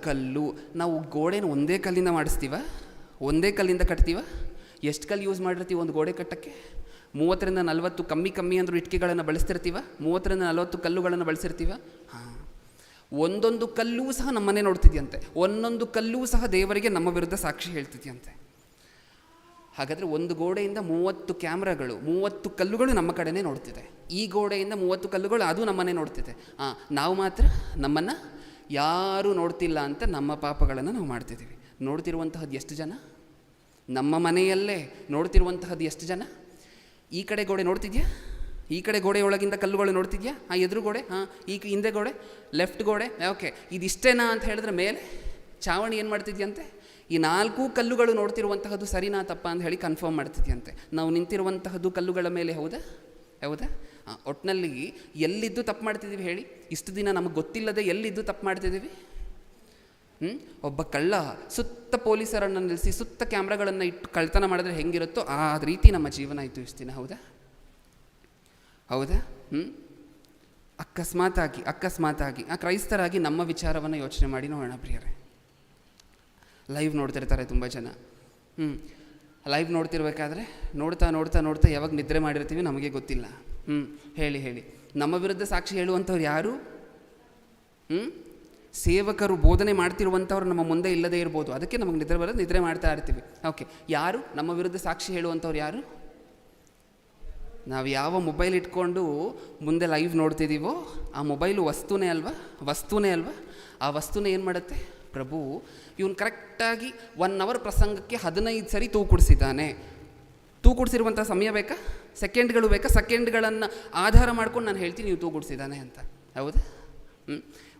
ಕಲ್ಲು. ನಾವು ಗೋಡೆನ ಒಂದೇ ಕಲ್ಲಿಂದ ಮಾಡಿಸ್ತೀವ? ಒಂದೇ ಕಲ್ಲಿಂದ ಕಟ್ತೀವ? ಎಷ್ಟು ಕಲ್ಲು ಯೂಸ್ ಮಾಡಿರ್ತೀವಿ ಒಂದು ಗೋಡೆ ಕಟ್ಟಕ್ಕೆ? 30ರಿಂದ 40 ಕಮ್ಮಿ ಅಂದರೂ ಇಟ್ಟಿಗೆಗಳನ್ನು ಬಳಸ್ತಿರ್ತೀವ? 30ರಿಂದ 40 ಕಲ್ಲುಗಳನ್ನು ಬಳಸಿರ್ತೀವ? ಒಂದೊಂದು ಕಲ್ಲೂ ಸಹ ನಮ್ಮನ್ನೇ ನೋಡ್ತಿದ್ಯಂತೆ. ಒಂದೊಂದು ಕಲ್ಲೂ ಸಹ ದೇವರಿಗೆ ನಮ್ಮ ವಿರುದ್ಧ ಸಾಕ್ಷಿ ಹೇಳ್ತಿದ್ಯಂತೆ. ಹಾಗಾದರೆ ಒಂದು ಗೋಡೆಯಿಂದ 30 ಕ್ಯಾಮ್ರಾಗಳು, 30 ಕಲ್ಲುಗಳು ನಮ್ಮ ಕಡೆನೇ ನೋಡ್ತಿದೆ. ಈ ಗೋಡೆಯಿಂದ 30 ಕಲ್ಲುಗಳು ಅದು ನಮ್ಮನ್ನೇ ನೋಡ್ತಿದೆ. ನಾವು ಮಾತ್ರ ನಮ್ಮನ್ನು ಯಾರೂ ನೋಡ್ತಿಲ್ಲ ಅಂತ ನಮ್ಮ ಪಾಪಗಳನ್ನು ನಾವು ಮಾಡ್ತಿದ್ದೀವಿ. ನೋಡ್ತಿರುವಂತಹದ್ದು ಎಷ್ಟು ಜನ? ನಮ್ಮ ಮನೆಯಲ್ಲೇ ನೋಡ್ತಿರುವಂತಹದ್ದು ಎಷ್ಟು ಜನ? ಈ ಕಡೆ ಗೋಡೆ ನೋಡ್ತಿದ್ಯಾ? ಈ ಕಡೆ ಗೋಡೆಯೊಳಗಿಂದ ಕಲ್ಲುಗಳು ನೋಡ್ತಿದ್ಯಾ? ಎದುರು ಗೋಡೆ, ಈ ಹಿಂದೆ ಗೋಡೆ, ಲೆಫ್ಟ್ ಗೋಡೆ, ಓಕೆ, ಇದಿಷ್ಟೇನಾ ಅಂತ ಹೇಳಿದ್ರೆ ಮೇಲೆ ಚಾವಣಿ ಏನು ಮಾಡ್ತಿದ್ಯಂತೆ? ಈ 4 ಕಲ್ಲುಗಳು ನೋಡ್ತಿರುವಂತಹದ್ದು ಸರಿನಾ ತಪ್ಪಾ ಅಂತ ಹೇಳಿ ಕನ್ಫರ್ಮ್ ಮಾಡ್ತಿದ್ಯಂತೆ. ನಾವು ನಿಂತಿರುವಂತಹದ್ದು ಕಲ್ಲುಗಳ ಮೇಲೆ ಹೌದಾ? ಒಟ್ಟಿನಲ್ಲಿ ಎಲ್ಲಿದ್ದು ತಪ್ಪು ಮಾಡ್ತಿದ್ದೀವಿ ಹೇಳಿ? ಇಷ್ಟು ದಿನ ನಮಗೆ ಗೊತ್ತಿಲ್ಲದೆ ಎಲ್ಲಿದ್ದು ತಪ್ಪು ಮಾಡ್ತಿದ್ದೀವಿ? ಒಬ್ಬ ಕಳ್ಳ ಸುತ್ತ ಪೊಲೀಸರನ್ನು ನಿಲ್ಲಿಸಿ ಸುತ್ತ ಕ್ಯಾಮ್ರಾಗಳನ್ನು ಇಟ್ಟು ಕಳ್ತನ ಮಾಡಿದ್ರೆ ಹೆಂಗಿರುತ್ತೋ ಆ ರೀತಿ ನಮ್ಮ ಜೀವನ ಆಯಿತು ಇಷ್ಟು ದಿನ. ಹೌದಾ? ಅಕಸ್ಮಾತಾಗಿ ಕ್ರೈಸ್ತರಾಗಿ ನಮ್ಮ ವಿಚಾರವನ್ನು ಯೋಚನೆ ಮಾಡಿ ನೋಡೋಣ ಪ್ರಿಯರೇ. ಲೈವ್ ನೋಡ್ತಿರ್ತಾರೆ ತುಂಬ ಜನ. ಲೈವ್ ನೋಡ್ತಿರ್ಬೇಕಾದ್ರೆ ನೋಡ್ತಾ ಯಾವಾಗ ನಿದ್ರೆ ಮಾಡಿರ್ತೀವಿ ನಮಗೆ ಗೊತ್ತಿಲ್ಲ. ಹೇಳಿ ನಮ್ಮ ವಿರುದ್ಧ ಸಾಕ್ಷಿ ಹೇಳುವಂಥವ್ರು ಯಾರು? ಸೇವಕರು ಬೋಧನೆ ಮಾಡ್ತಿರುವಂಥವ್ರು ನಮ್ಮ ಮುಂದೆ ಇಲ್ಲದೇ ಇರ್ಬೋದು, ಅದಕ್ಕೆ ನಮಗೆ ನಿದ್ರೆ ಬರೋದು, ನಿದ್ರೆ ಮಾಡ್ತಾ ಇರ್ತೀವಿ. ಓಕೆ, ಯಾರು ನಮ್ಮ ವಿರುದ್ಧ ಸಾಕ್ಷಿ ಹೇಳುವಂಥವ್ರು ಯಾರು? ನಾವು ಯಾವ ಮೊಬೈಲ್ ಇಟ್ಕೊಂಡು ಮುಂದೆ ಲೈವ್ ನೋಡ್ತಿದ್ದೀವೋ ಆ ಮೊಬೈಲು ವಸ್ತುನೇ ಅಲ್ವಾ? ಆ ವಸ್ತುನೇ ಏನು ಮಾಡುತ್ತೆ? ಪ್ರಭು ಇವನು ಕರೆಕ್ಟಾಗಿ 1 ಅವರ್ ಪ್ರಸಂಗಕ್ಕೆ 15 ಸರಿ ತೂಕುಡಿಸಿದ್ದಾನೆ. ತೂಕುಡಿಸಿರುವಂಥ ಸಮಯ ಬೇಕಾ? ಸೆಕೆಂಡ್ಗಳು ಬೇಕಾ? ಸೆಕೆಂಡ್ಗಳನ್ನು ಆಧಾರ ಮಾಡ್ಕೊಂಡು ನಾನು ಹೇಳ್ತೀನಿ ನೀವು ತೂಗುಡಿಸಿದ್ದಾನೆ ಅಂತ. ಹೌದಾ?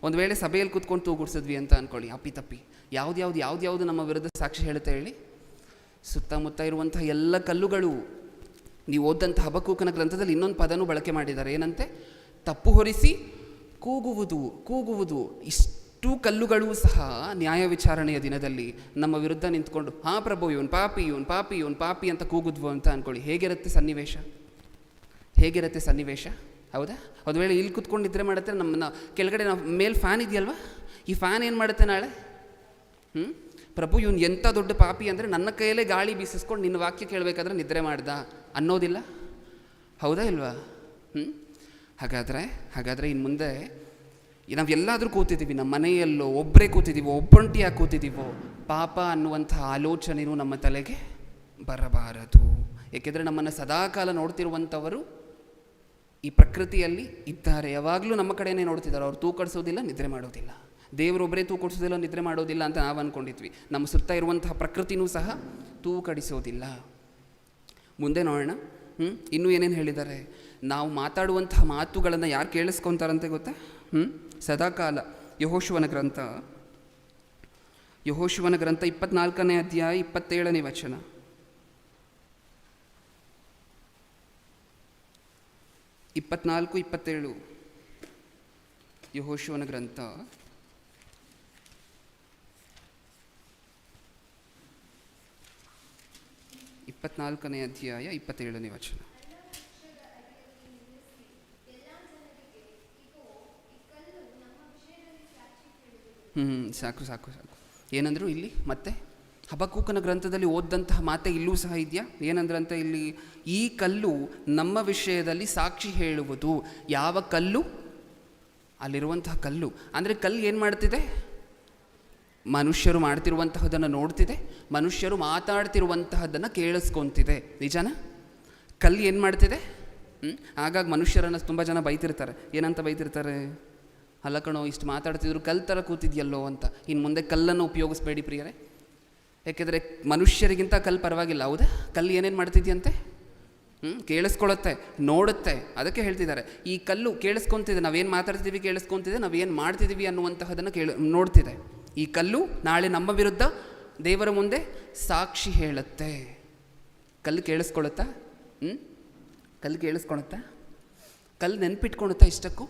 ಒಂದು ವೇಳೆ ಸಭೆಯಲ್ಲಿ ಕೂತ್ಕೊಂಡು ತೂಗುಡಿಸಿದ್ವಿ ಅಂತ ಅಂದ್ಕೊಳ್ಳಿ, ಅಪ್ಪಿತಪ್ಪಿ ಯಾವ್ದು ನಮ್ಮ ವಿರುದ್ಧ ಸಾಕ್ಷಿ ಹೇಳುತ್ತೆ ಹೇಳಿ? ಸುತ್ತಮುತ್ತ ಇರುವಂತಹ ಎಲ್ಲ ಕಲ್ಲುಗಳು. ನೀವು ಓದಂಥ ಹಬಕ್ಕೂಕನ ಗ್ರಂಥದಲ್ಲಿ ಇನ್ನೊಂದು ಪದನೂ ಬಳಕೆ ಮಾಡಿದ್ದಾರೆ, ಏನಂತೆ? ತಪ್ಪು ಹೊರಿಸಿ ಕೂಗುವುದು. ಇಷ್ಟು ಕಲ್ಲುಗಳೂ ಸಹ ನ್ಯಾಯ ವಿಚಾರಣೆಯ ದಿನದಲ್ಲಿ ನಮ್ಮ ವಿರುದ್ಧ ನಿಂತ್ಕೊಂಡು ಪ್ರಭು ಇವನು ಪಾಪಿ ಅಂತ ಕೂಗುದ್ವು ಅಂತ ಅಂದ್ಕೊಳ್ಳಿ. ಹೇಗಿರುತ್ತೆ ಸನ್ನಿವೇಶ? ಹೌದಾ? ಒಂದು ವೇಳೆ ಇಲ್ಲಿ ಕೂತ್ಕೊಂಡು ನಿದ್ರೆ ಮಾಡುತ್ತೆ, ನಮ್ಮನ್ನ ಕೆಳಗಡೆ ನಾವು ಮೇಲೆ ಫ್ಯಾನ್ ಇದೆಯಲ್ವಾ, ಈ ಫ್ಯಾನ್ ಏನು ಮಾಡುತ್ತೆ ನಾಳೆ? ಪ್ರಭು ಇವನು ಎಂಥ ದೊಡ್ಡ ಪಾಪಿ ಅಂದರೆ ನನ್ನ ಕೈಯಲ್ಲೇ ಗಾಳಿ ಬೀಸಿಸ್ಕೊಂಡು ನಿನ್ನ ವಾಕ್ಯ ಕೇಳಬೇಕಾದ್ರೆ ನಿದ್ರೆ ಮಾಡ್ದ ಅನ್ನೋದಿಲ್ಲ? ಹೌದಾ ಇಲ್ವಾ? ಹಾಗಾದರೆ ಇನ್ನು ಮುಂದೆ ನಾವು ಎಲ್ಲಾದರೂ ಕೂತಿದ್ದೀವಿ, ನಮ್ಮ ಮನೆಯಲ್ಲೋ ಒಬ್ಬರೇ ಕೂತಿದ್ದೀವೋ, ಒಬ್ಬೊಂಟಿಯಾಗಿ ಕೂತಿದ್ದೀವೋ, ಪಾಪ ಅನ್ನುವಂಥ ಆಲೋಚನೆಯೂ ನಮ್ಮ ತಲೆಗೆ ಬರಬಾರದು. ಏಕೆಂದರೆ ನಮ್ಮನ್ನು ಸದಾಕಾಲ ನೋಡ್ತಿರುವಂಥವರು ಈ ಪ್ರಕೃತಿಯಲ್ಲಿ ಇದ್ದಾರೆ, ಯಾವಾಗಲೂ ನಮ್ಮ ಕಡೆಯೇ ನೋಡ್ತಿದ್ದಾರೆ. ಅವ್ರು ತೂಕಡಿಸೋದಿಲ್ಲ, ನಿದ್ರೆ ಮಾಡೋದಿಲ್ಲ. ದೇವರೊಬ್ಬರೇ ತೂಕಡಿಸೋದಿಲ್ಲ, ನಿದ್ರೆ ಮಾಡೋದಿಲ್ಲ ಅಂತ ನಾವು ಅಂದ್ಕೊಂಡಿದ್ವಿ. ನಮ್ಮ ಸುತ್ತ ಇರುವಂತಹ ಪ್ರಕೃತಿನೂ ಸಹ ತೂಕಡಿಸೋದಿಲ್ಲ. ಮುಂದೆ ನೋಡೋಣ. ಇನ್ನೂ ಏನೇನು ಹೇಳಿದ್ದಾರೆ? ನಾವು ಮಾತಾಡುವಂತಹ ಮಾತುಗಳನ್ನು ಯಾರು ಕೇಳಿಸ್ಕೊತಾರಂತೆ ಗೊತ್ತಾ? ಸದಾಕಾಲ ಯೆಹೋಶುವನ ಗ್ರಂಥ 24ನೇ ಅಧ್ಯಾಯ 27ನೇ ವಚನ. ಯೆಹೋಶುವನ ಗ್ರಂಥ 24ನೇ ಅಧ್ಯಾಯ 27ನೇ ವಚನ. ಸಾಕು ಸಾಕು ಸಾಕು. ಏನಂದರು ಇಲ್ಲಿ ಮತ್ತೆ ಹಬಕ್ಕೂಕನ ಗ್ರಂಥದಲ್ಲಿ ಓದಂತಹ ಮಾತೆ ಇಲ್ಲೂ ಸಹ ಇದೆಯಾ? ಏನಂದ್ರಂತ ಇಲ್ಲಿ, ಈ ಕಲ್ಲು ನಮ್ಮ ವಿಷಯದಲ್ಲಿ ಸಾಕ್ಷಿ ಹೇಳುವುದು. ಯಾವ ಕಲ್ಲು? ಅಲ್ಲಿರುವಂತಹ ಕಲ್ಲು. ಅಂದರೆ ಕಲ್ಲು ಏನು ಮಾಡ್ತಿದೆ? ಮನುಷ್ಯರು ಮಾಡ್ತಿರುವಂತಹದನ್ನು ನೋಡ್ತಿದೆ, ಮನುಷ್ಯರು ಮಾತಾಡ್ತಿರುವಂತಹದ್ದನ್ನು ಕೇಳಿಸ್ಕೊತಿದೆ. ನಿಜನಾ? ಕಲ್ಲು ಏನು ಮಾಡ್ತಿದೆ? ಹಾಗಾಗಿ ಮನುಷ್ಯರನ್ನು ತುಂಬ ಜನ ಬೈತಿರ್ತಾರೆ. ಏನಂತ ಬೈತಿರ್ತಾರೆ? ಅಲ್ಲ ಕಣೋ, ಇಷ್ಟು ಮಾತಾಡ್ತಿದ್ರು ಕಲ್ಲು ಥರ ಕೂತಿದ್ಯಲ್ಲೋ ಅಂತ. ಇನ್ನು ಮುಂದೆ ಕಲ್ಲನ್ನು ಉಪಯೋಗಿಸ್ಬೇಡಿ ಪ್ರಿಯರೇ. ಯಾಕೆಂದರೆ ಮನುಷ್ಯರಿಗಿಂತ ಕಲ್ಲು ಪರವಾಗಿಲ್ಲ. ಹೌದಾ? ಕಲ್ಲು ಏನೇನು ಮಾಡ್ತಿದ್ಯಂತೆ? ಕೇಳಿಸ್ಕೊಳುತ್ತೆ, ನೋಡುತ್ತೆ. ಅದಕ್ಕೆ ಹೇಳ್ತಿದ್ದಾರೆ, ಈ ಕಲ್ಲು ಕೇಳಿಸ್ಕೊತಿದೆ, ನಾವೇನು ಮಾತಾಡ್ತಿದ್ದೀವಿ ಕೇಳಿಸ್ಕೊತಿದೆ, ನಾವೇನು ಮಾಡ್ತಿದ್ದೀವಿ ಅನ್ನುವಂತಹದನ್ನು ನೋಡ್ತಿದೆ. ಈ ಕಲ್ಲು ನಾಳೆ ನಮ್ಮ ವಿರುದ್ಧ ದೇವರ ಮುಂದೆ ಸಾಕ್ಷಿ ಹೇಳುತ್ತೆ. ಕಲ್ಲು ಕೇಳಿಸ್ಕೊಳುತ್ತಾ? ಕಲ್ಲು ಕೇಳಿಸ್ಕೊಳುತ್ತಾ? ಕಲ್ಲು ನೆನ್ಪಿಟ್ಕೊಳುತ್ತಾ? ಇಷ್ಟಕ್ಕೂ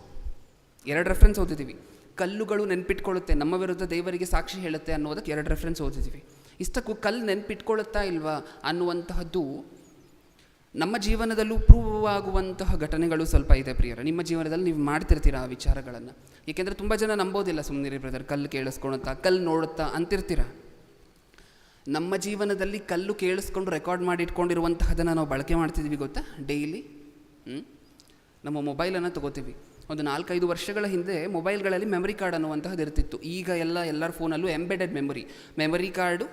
2 ರೆಫರೆನ್ಸ್ ಓದಿದ್ದೀವಿ. ಕಲ್ಲುಗಳು ನೆನ್ಪಿಟ್ಕೊಳ್ಳುತ್ತೆ, ನಮ್ಮ ವಿರುದ್ಧ ದೇವರಿಗೆ ಸಾಕ್ಷಿ ಹೇಳುತ್ತೆ ಅನ್ನೋದಕ್ಕೆ 2 ರೆಫರೆನ್ಸ್ ಓದಿದ್ದೀವಿ. ಇಷ್ಟಕ್ಕೂ ಕಲ್ಲು ನೆನ್ಪಿಟ್ಕೊಳ್ಳುತ್ತಾ ಇಲ್ವಾ ಅನ್ನುವಂತಹದ್ದು ನಮ್ಮ ಜೀವನದಲ್ಲೂ ಪ್ರೂವ್ ಆಗುವಂತಹ ಘಟನೆಗಳು ಸ್ವಲ್ಪ ಇದೆ ಪ್ರಿಯರ. ನಿಮ್ಮ ಜೀವನದಲ್ಲಿ ನೀವು ಮಾಡ್ತಿರ್ತೀರ ಆ ವಿಚಾರಗಳನ್ನು. ಏಕೆಂದರೆ ತುಂಬ ಜನ ನಂಬೋದಿಲ್ಲ. ಸುಮ್ಮನಿರಿ ಬ್ರದರ್, ಕಲ್ಲು ಕೇಳಿಸ್ಕೊಳುತ್ತಾ, ಕಲ್ಲು ನೋಡುತ್ತಾ ಅಂತಿರ್ತೀರ. ನಮ್ಮ ಜೀವನದಲ್ಲಿ ಕಲ್ಲು ಕೇಳಿಸ್ಕೊಂಡು ರೆಕಾರ್ಡ್ ಮಾಡಿ ಇಟ್ಕೊಂಡಿರುವಂತಹದನ್ನು ನಾವು ಬಳಕೆ ಮಾಡ್ತಿದ್ದೀವಿ ಗೊತ್ತಾ? ಡೈಲಿ ನಮ್ಮ ಮೊಬೈಲನ್ನು ತೊಗೋತೀವಿ. ಒಂದು 4-5 ವರ್ಷಗಳ ಹಿಂದೆ ಮೊಬೈಲ್ಗಳಲ್ಲಿ ಮೆಮರಿ ಕಾರ್ಡ್ ಅನ್ನುವಂತಹದ್ದು ಇರ್ತಿತ್ತು. ಈಗ ಎಲ್ಲರ ಫೋನಲ್ಲೂ ಎಂಬೆಡೆಡ್ ಮೆಮರಿ ಕಾರ್ಡು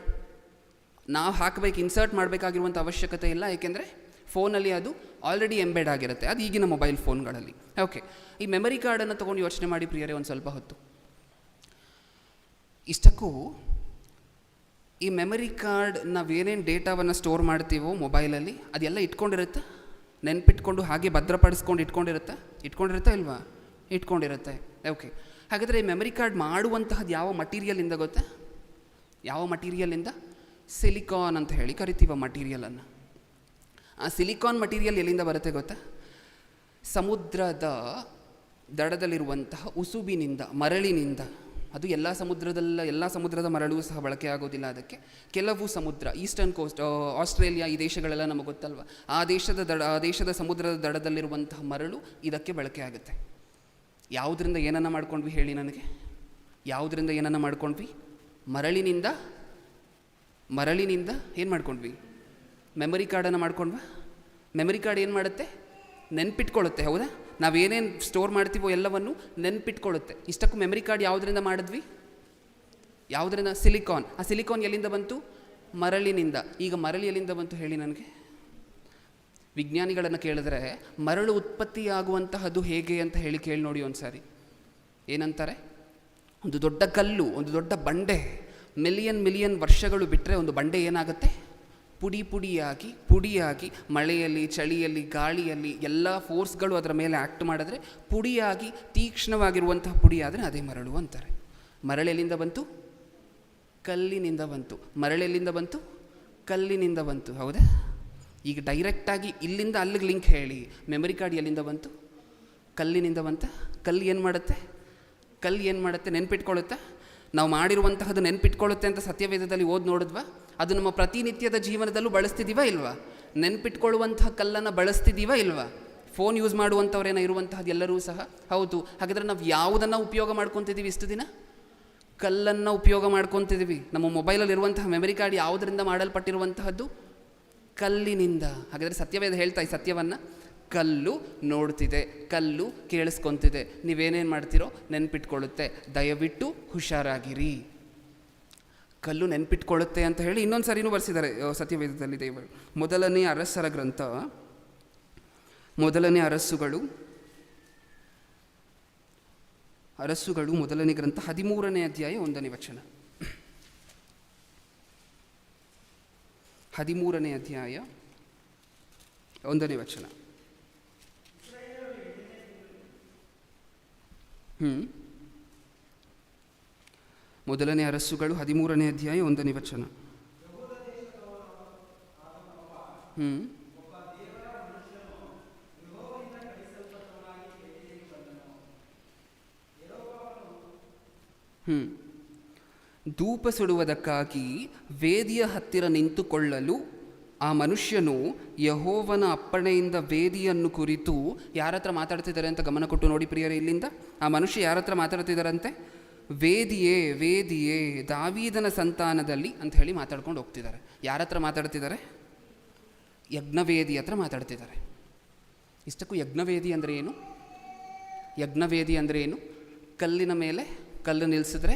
ನಾವು ಹಾಕಬೇಕು, ಇನ್ಸರ್ಟ್ ಮಾಡಬೇಕಾಗಿರುವಂಥ ಅವಶ್ಯಕತೆ ಇಲ್ಲ. ಏಕೆಂದರೆ ಫೋನಲ್ಲಿ ಅದು ಆಲ್ರೆಡಿ ಎಂಬೆಡ್ ಆಗಿರುತ್ತೆ. ಅದು ಈಗಿನ ಮೊಬೈಲ್ ಫೋನ್ಗಳಲ್ಲಿ. ಓಕೆ, ಈ ಮೆಮರಿ ಕಾರ್ಡನ್ನು ತೊಗೊಂಡು ಯೋಚನೆ ಮಾಡಿ ಪ್ರಿಯರೇ ಒಂದು ಸ್ವಲ್ಪ ಹೊತ್ತು. ಇಷ್ಟಕ್ಕೂ ಈ ಮೆಮರಿ ಕಾರ್ಡ್ ನಾವೇನೇನು ಡೇಟಾವನ್ನು ಸ್ಟೋರ್ ಮಾಡ್ತೀವೋ ಮೊಬೈಲಲ್ಲಿ ಅದೆಲ್ಲ ಇಟ್ಕೊಂಡಿರುತ್ತೆ, ನೆನ್ಪಿಟ್ಕೊಂಡು ಹಾಗೆ ಭದ್ರಪಡಿಸ್ಕೊಂಡು ಇಟ್ಕೊಂಡಿರುತ್ತಾ ಇಲ್ವಾ? ಇಟ್ಕೊಂಡಿರುತ್ತೆ. ಓಕೆ, ಹಾಗಾದರೆ ಈ ಮೆಮರಿ ಕಾರ್ಡ್ ಮಾಡುವಂತಹದ್ದು ಯಾವ ಮಟೀರಿಯಲಿಂದ ಗೊತ್ತಾ? ಯಾವ ಮಟೀರಿಯಲಿಂದ? ಸಿಲಿಕಾನ್ ಅಂತ ಹೇಳಿ ಕರಿತೀವ ಮಟೀರಿಯಲನ್ನು. ಆ ಸಿಲಿಕಾನ್ ಮಟೀರಿಯಲ್ ಎಲ್ಲಿಂದ ಬರುತ್ತೆ ಗೊತ್ತಾ? ಸಮುದ್ರದ ದಡದಲ್ಲಿರುವಂತಹ ಉಸುಬಿನಿಂದ, ಮರಳಿನಿಂದ. ಅದು ಎಲ್ಲ ಸಮುದ್ರದ ಮರಳು ಸಹ ಬಳಕೆ ಆಗೋದಿಲ್ಲ. ಅದಕ್ಕೆ ಕೆಲವು ಸಮುದ್ರ, ಈಸ್ಟರ್ನ್ ಕೋಸ್ಟ್, ಆಸ್ಟ್ರೇಲಿಯಾ, ಈ ದೇಶಗಳೆಲ್ಲ ನಮಗೆ ಗೊತ್ತಲ್ವ. ಆ ದೇಶದ ಸಮುದ್ರದ ದಡದಲ್ಲಿರುವಂತಹ ಮರಳು ಇದಕ್ಕೆ ಬಳಕೆ ಆಗುತ್ತೆ. ಯಾವುದರಿಂದ ಏನನ್ನು ಮಾಡ್ಕೊಂಡ್ವಿ ಹೇಳಿ ನನಗೆ? ಯಾವುದರಿಂದ ಏನನ್ನು ಮಾಡ್ಕೊಂಡ್ವಿ? ಮರಳಿನಿಂದ ಏನು ಮಾಡ್ಕೊಂಡ್ವಿ? ಮೆಮರಿ ಕಾರ್ಡನ್ನು ಮಾಡ್ಕೊಂಡ್ವಾ? ಮೆಮರಿ ಕಾರ್ಡ್ ಏನು ಮಾಡುತ್ತೆ? ನೆನ್ಪಿಟ್ಕೊಳ್ಳುತ್ತೆ. ಹೌದಾ? ನಾವೇನೇನು ಸ್ಟೋರ್ ಮಾಡ್ತೀವೋ ಎಲ್ಲವನ್ನು ನೆನ್ಪಿಟ್ಕೊಳ್ಳುತ್ತೆ. ಇಷ್ಟಕ್ಕೂ ಮೆಮರಿ ಕಾರ್ಡ್ ಯಾವುದರಿಂದ ಮಾಡಿದ್ವಿ? ಯಾವುದರಿಂದ? ಸಿಲಿಕಾನ್. ಆ ಸಿಲಿಕಾನ್ ಎಲ್ಲಿಂದ ಬಂತು? ಮರಳಿನಿಂದ. ಈಗ ಮರಳು ಎಲ್ಲಿಂದ ಬಂತು ಹೇಳಿ ನನಗೆ? ವಿಜ್ಞಾನಿಗಳನ್ನು ಕೇಳಿದ್ರೆ ಮರಳು ಉತ್ಪತ್ತಿಯಾಗುವಂತಹದ್ದು ಹೇಗೆ ಅಂತ ಕೇಳಿ ನೋಡಿ ಒಂದು ಸಾರಿ. ಏನಂತಾರೆ? ಒಂದು ದೊಡ್ಡ ಕಲ್ಲು, ಒಂದು ದೊಡ್ಡ ಬಂಡೆ ಮಿಲಿಯನ್ ವರ್ಷಗಳು ಬಿಟ್ಟರೆ ಒಂದು ಬಂಡೆ ಏನಾಗುತ್ತೆ? ಪುಡಿಯಾಗಿ ಮಳೆಯಲ್ಲಿ, ಚಳಿಯಲ್ಲಿ, ಗಾಳಿಯಲ್ಲಿ ಎಲ್ಲ ಫೋರ್ಸ್ಗಳು ಅದರ ಮೇಲೆ ಆ್ಯಕ್ಟ್ ಮಾಡಿದ್ರೆ ಪುಡಿಯಾಗಿ ತೀಕ್ಷ್ಣವಾಗಿರುವಂತಹ ಪುಡಿ ಆದರೆ ಅದೇ ಮರಳು ಅಂತಾರೆ. ಮರಳೆಲ್ಲಿಂದ ಬಂತು? ಕಲ್ಲಿನಿಂದ ಬಂತು. ಮರಳೆಲ್ಲಿಂದ ಬಂತು? ಕಲ್ಲಿನಿಂದ ಬಂತು. ಹೌದಾ? ಈಗ ಡೈರೆಕ್ಟಾಗಿ ಇಲ್ಲಿಂದ ಅಲ್ಲಿಗೆ ಲಿಂಕ್ ಹೇಳಿ. ಮೆಮರಿ ಕಾರ್ಡ್ ಎಲ್ಲಿಂದ ಬಂತು? ಕಲ್ಲಿನಿಂದ ಬಂತ. ಕಲ್ಲು ಏನು ಮಾಡುತ್ತೆ? ನೆನ್ಪಿಟ್ಕೊಳ್ಳುತ್ತಾ? ನಾವು ಮಾಡಿರುವಂತಹದ್ದು ನೆನ್ಪಿಟ್ಕೊಳ್ಳುತ್ತೆ ಅಂತ ಸತ್ಯವೇದದಲ್ಲಿ ನೋಡಿದ್ವಾ? ಅದು ನಮ್ಮ ಪ್ರತಿನಿತ್ಯದ ಜೀವನದಲ್ಲೂ ಬಳಸ್ತಿದ್ದೀವಾ ಇಲ್ವಾ? ನೆನ್ಪಿಟ್ಕೊಳ್ಳುವಂತಹ ಕಲ್ಲನ್ನು ಬಳಸ್ತಿದ್ದೀವಾ ಇಲ್ವಾ? ಫೋನ್ ಯೂಸ್ ಮಾಡುವಂಥವ್ರೇನೋ ಇರುವಂತಹದ್ದು ಎಲ್ಲರೂ ಸಹ. ಹೌದು. ಹಾಗಾದರೆ ನಾವು ಯಾವುದನ್ನು ಉಪಯೋಗ ಮಾಡ್ಕೊತಿದ್ದೀವಿ ಇಷ್ಟು ದಿನ? ಕಲ್ಲನ್ನು ಉಪಯೋಗ ಮಾಡ್ಕೊತಿದ್ದೀವಿ. ನಮ್ಮ ಮೊಬೈಲಲ್ಲಿ ಇರುವಂತಹ ಮೆಮರಿ ಕಾರ್ಡ್ ಯಾವುದರಿಂದ ಮಾಡಲ್ಪಟ್ಟಿರುವಂತಹದ್ದು? ಕಲ್ಲಿನಿಂದ. ಹಾಗಾದರೆ ಸತ್ಯವೇದ ಹೇಳ್ತಾ ಈ ಸತ್ಯವನ್ನು, ಕಲ್ಲು ನೋಡ್ತಿದೆ, ಕಲ್ಲು ಕೇಳಿಸ್ಕೊತಿದೆ, ನೀವೇನೇನು ಮಾಡ್ತೀರೋ ನೆನ್ಪಿಟ್ಕೊಳ್ಳುತ್ತೆ, ದಯವಿಟ್ಟು ಹುಷಾರಾಗಿರಿ. ಕಲ್ಲು ನೆನ್ಪಿಟ್ಕೊಳ್ಳುತ್ತೆ ಅಂತ ಹೇಳಿ ಇನ್ನೊಂದು ಸರಿನೂ ಬರ್ಸಿದ್ದಾರೆ ಸತ್ಯವೇದದಲ್ಲಿ ದೇವರು. ಮೊದಲನೇ ಅರಸರ ಗ್ರಂಥ, ಮೊದಲನೇ ಅರಸುಗಳು ಮೊದಲನೇ ಗ್ರಂಥ 13ನೇ ಅಧ್ಯಾಯ 1ನೇ ವಚನ. 13ನೇ ಅಧ್ಯಾಯ 1ನೇ ವಚನ. ಮೊದಲನೇ ಅರಸುಗಳು 13ನೇ ಅಧ್ಯಾಯ 1ನೇ ವಚನ. ಧೂಪ ಸುಡುವುದಕ್ಕಾಗಿ ವೇದಿಯ ಹತ್ತಿರ ನಿಂತುಕೊಳ್ಳಲು ಆ ಮನುಷ್ಯನು ಯೆಹೋವನ ಅಪ್ಪಣೆಯಿಂದ ವೇದಿಯನ್ನು ಕುರಿತು ಯಾರ ಹತ್ರ ಮಾತಾಡ್ತಿದ್ದಾರೆ ಅಂತ ಗಮನ ಕೊಟ್ಟು ನೋಡಿ ಪ್ರಿಯರೇ. ಇಲ್ಲಿಂದ ಆ ಮನುಷ್ಯ ಯಾರ ಹತ್ರ ಮಾತಾಡ್ತಿದ್ದಾರಂತೆ? ವೇದಿಯೇ ವೇದಿಯೇ ದಾವೀದನ ಸಂತಾನದಲ್ಲಿ ಅಂತ ಹೇಳಿ ಮಾತಾಡ್ಕೊಂಡು ಹೋಗ್ತಿದ್ದಾರೆ. ಯಾರ ಹತ್ರ ಮಾತಾಡ್ತಿದ್ದಾರೆ? ಯಜ್ಞವೇದಿ ಹತ್ರ ಮಾತಾಡ್ತಿದ್ದಾರೆ. ಇಷ್ಟಕ್ಕೂ ಯಜ್ಞವೇದಿ ಅಂದರೆ ಏನು? ಯಜ್ಞವೇದಿ ಅಂದರೆ ಏನು? ಕಲ್ಲಿನ ಮೇಲೆ ಕಲ್ಲು ನಿಲ್ಲಿಸಿದ್ರೆ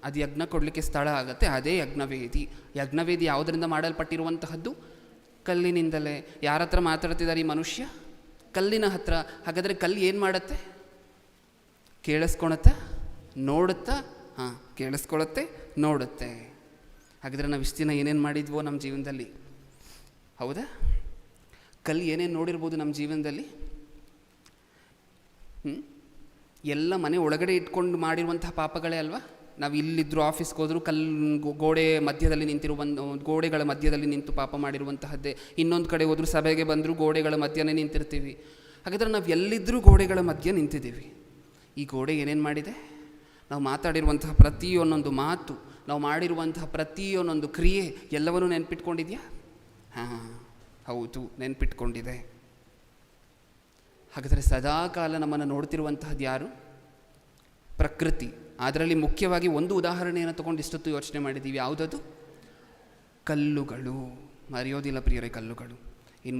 ಅದು ಯಜ್ಞ ಕೊಡಲಿಕ್ಕೆ ಸ್ಥಳ ಆಗುತ್ತೆ, ಅದೇ ಯಜ್ಞವೇದಿ. ಯಜ್ಞವೇದಿ ಯಾವುದರಿಂದ ಮಾಡಲ್ಪಟ್ಟಿರುವಂತಹದ್ದು? ಕಲ್ಲಿನಿಂದಲೇ. ಯಾರ ಹತ್ರ ಮಾತಾಡ್ತಿದ್ದಾರೆ ಈ ಮನುಷ್ಯ? ಕಲ್ಲಿನ ಹತ್ರ. ಹಾಗಾದರೆ ಕಲ್ಲು ಏನು ಮಾಡುತ್ತೆ? ಕೇಳಿಸ್ಕೊಳತ್ತಾ? ನೋಡುತ್ತಾ? ಹಾಂ, ಕೇಳಿಸ್ಕೊಳತ್ತೆ, ನೋಡುತ್ತೆ. ಹಾಗಾದರೆ ನಾವು ಇಷ್ಟು ದಿನ ಏನೇನು ಮಾಡಿದ್ವೋ ನಮ್ಮ ಜೀವನದಲ್ಲಿ? ಹೌದಾ? ಕಲ್ಲು ಏನೇನು ನೋಡಿರ್ಬೋದು ನಮ್ಮ ಜೀವನದಲ್ಲಿ? ಎಲ್ಲ ಮನೆ ಒಳಗಡೆ ಇಟ್ಕೊಂಡು ಮಾಡಿರುವಂತಹ ಪಾಪಗಳೇ ಅಲ್ವಾ? ನಾವು ಇಲ್ಲಿದ್ದರೂ ಆಫೀಸ್ಗೆ ಹೋದರೂ ಗೋಡೆ ಮಧ್ಯದಲ್ಲಿ ಗೋಡೆಗಳ ಮಧ್ಯದಲ್ಲಿ ನಿಂತು ಪಾಪ ಮಾಡಿರುವಂತಹದ್ದೇ. ಇನ್ನೊಂದು ಕಡೆ ಹೋದರೂ ಸಭೆಗೆ ಬಂದರೂ ಗೋಡೆಗಳ ಮಧ್ಯನೇ ನಿಂತಿರ್ತೀವಿ. ಹಾಗಾದರೆ ನಾವು ಎಲ್ಲಿದ್ದರೂ ಗೋಡೆಗಳ ಮಧ್ಯೆ ನಿಂತಿದ್ದೀವಿ. ಈ ಗೋಡೆ ಏನೇನು ಮಾಡಿದೆ? ನಾವು ಮಾತಾಡಿರುವಂತಹ ಪ್ರತಿಯೊಂದೊಂದು ಮಾತು, ನಾವು ಮಾಡಿರುವಂತಹ ಪ್ರತಿಯೊಂದೊಂದು ಕ್ರಿಯೆ ಎಲ್ಲವನ್ನೂ ನೆನ್ಪಿಟ್ಕೊಂಡಿದೆಯಾ? ಹಾಂ, ಹೌದು, ನೆನ್ಪಿಟ್ಕೊಂಡಿದೆ. ಹಾಗಾದರೆ ಸದಾಕಾಲ ನಮ್ಮನ್ನು ನೋಡ್ತಿರುವಂತಹದ್ದು ಯಾರು? ಪ್ರಕೃತಿ. ಅದರಲ್ಲಿ ಮುಖ್ಯವಾಗಿ ಒಂದು ಉದಾಹರಣೆಯನ್ನು ತಗೊಂಡು ಇಷ್ಟೊತ್ತು ಯೋಚನೆ ಮಾಡಿದ್ದೀವಿ. ಯಾವುದದು? ಕಲ್ಲುಗಳು. ಮರೆಯೋದಿಲ್ಲ ಪ್ರಿಯರೇ, ಕಲ್ಲುಗಳು. ಇನ್ನು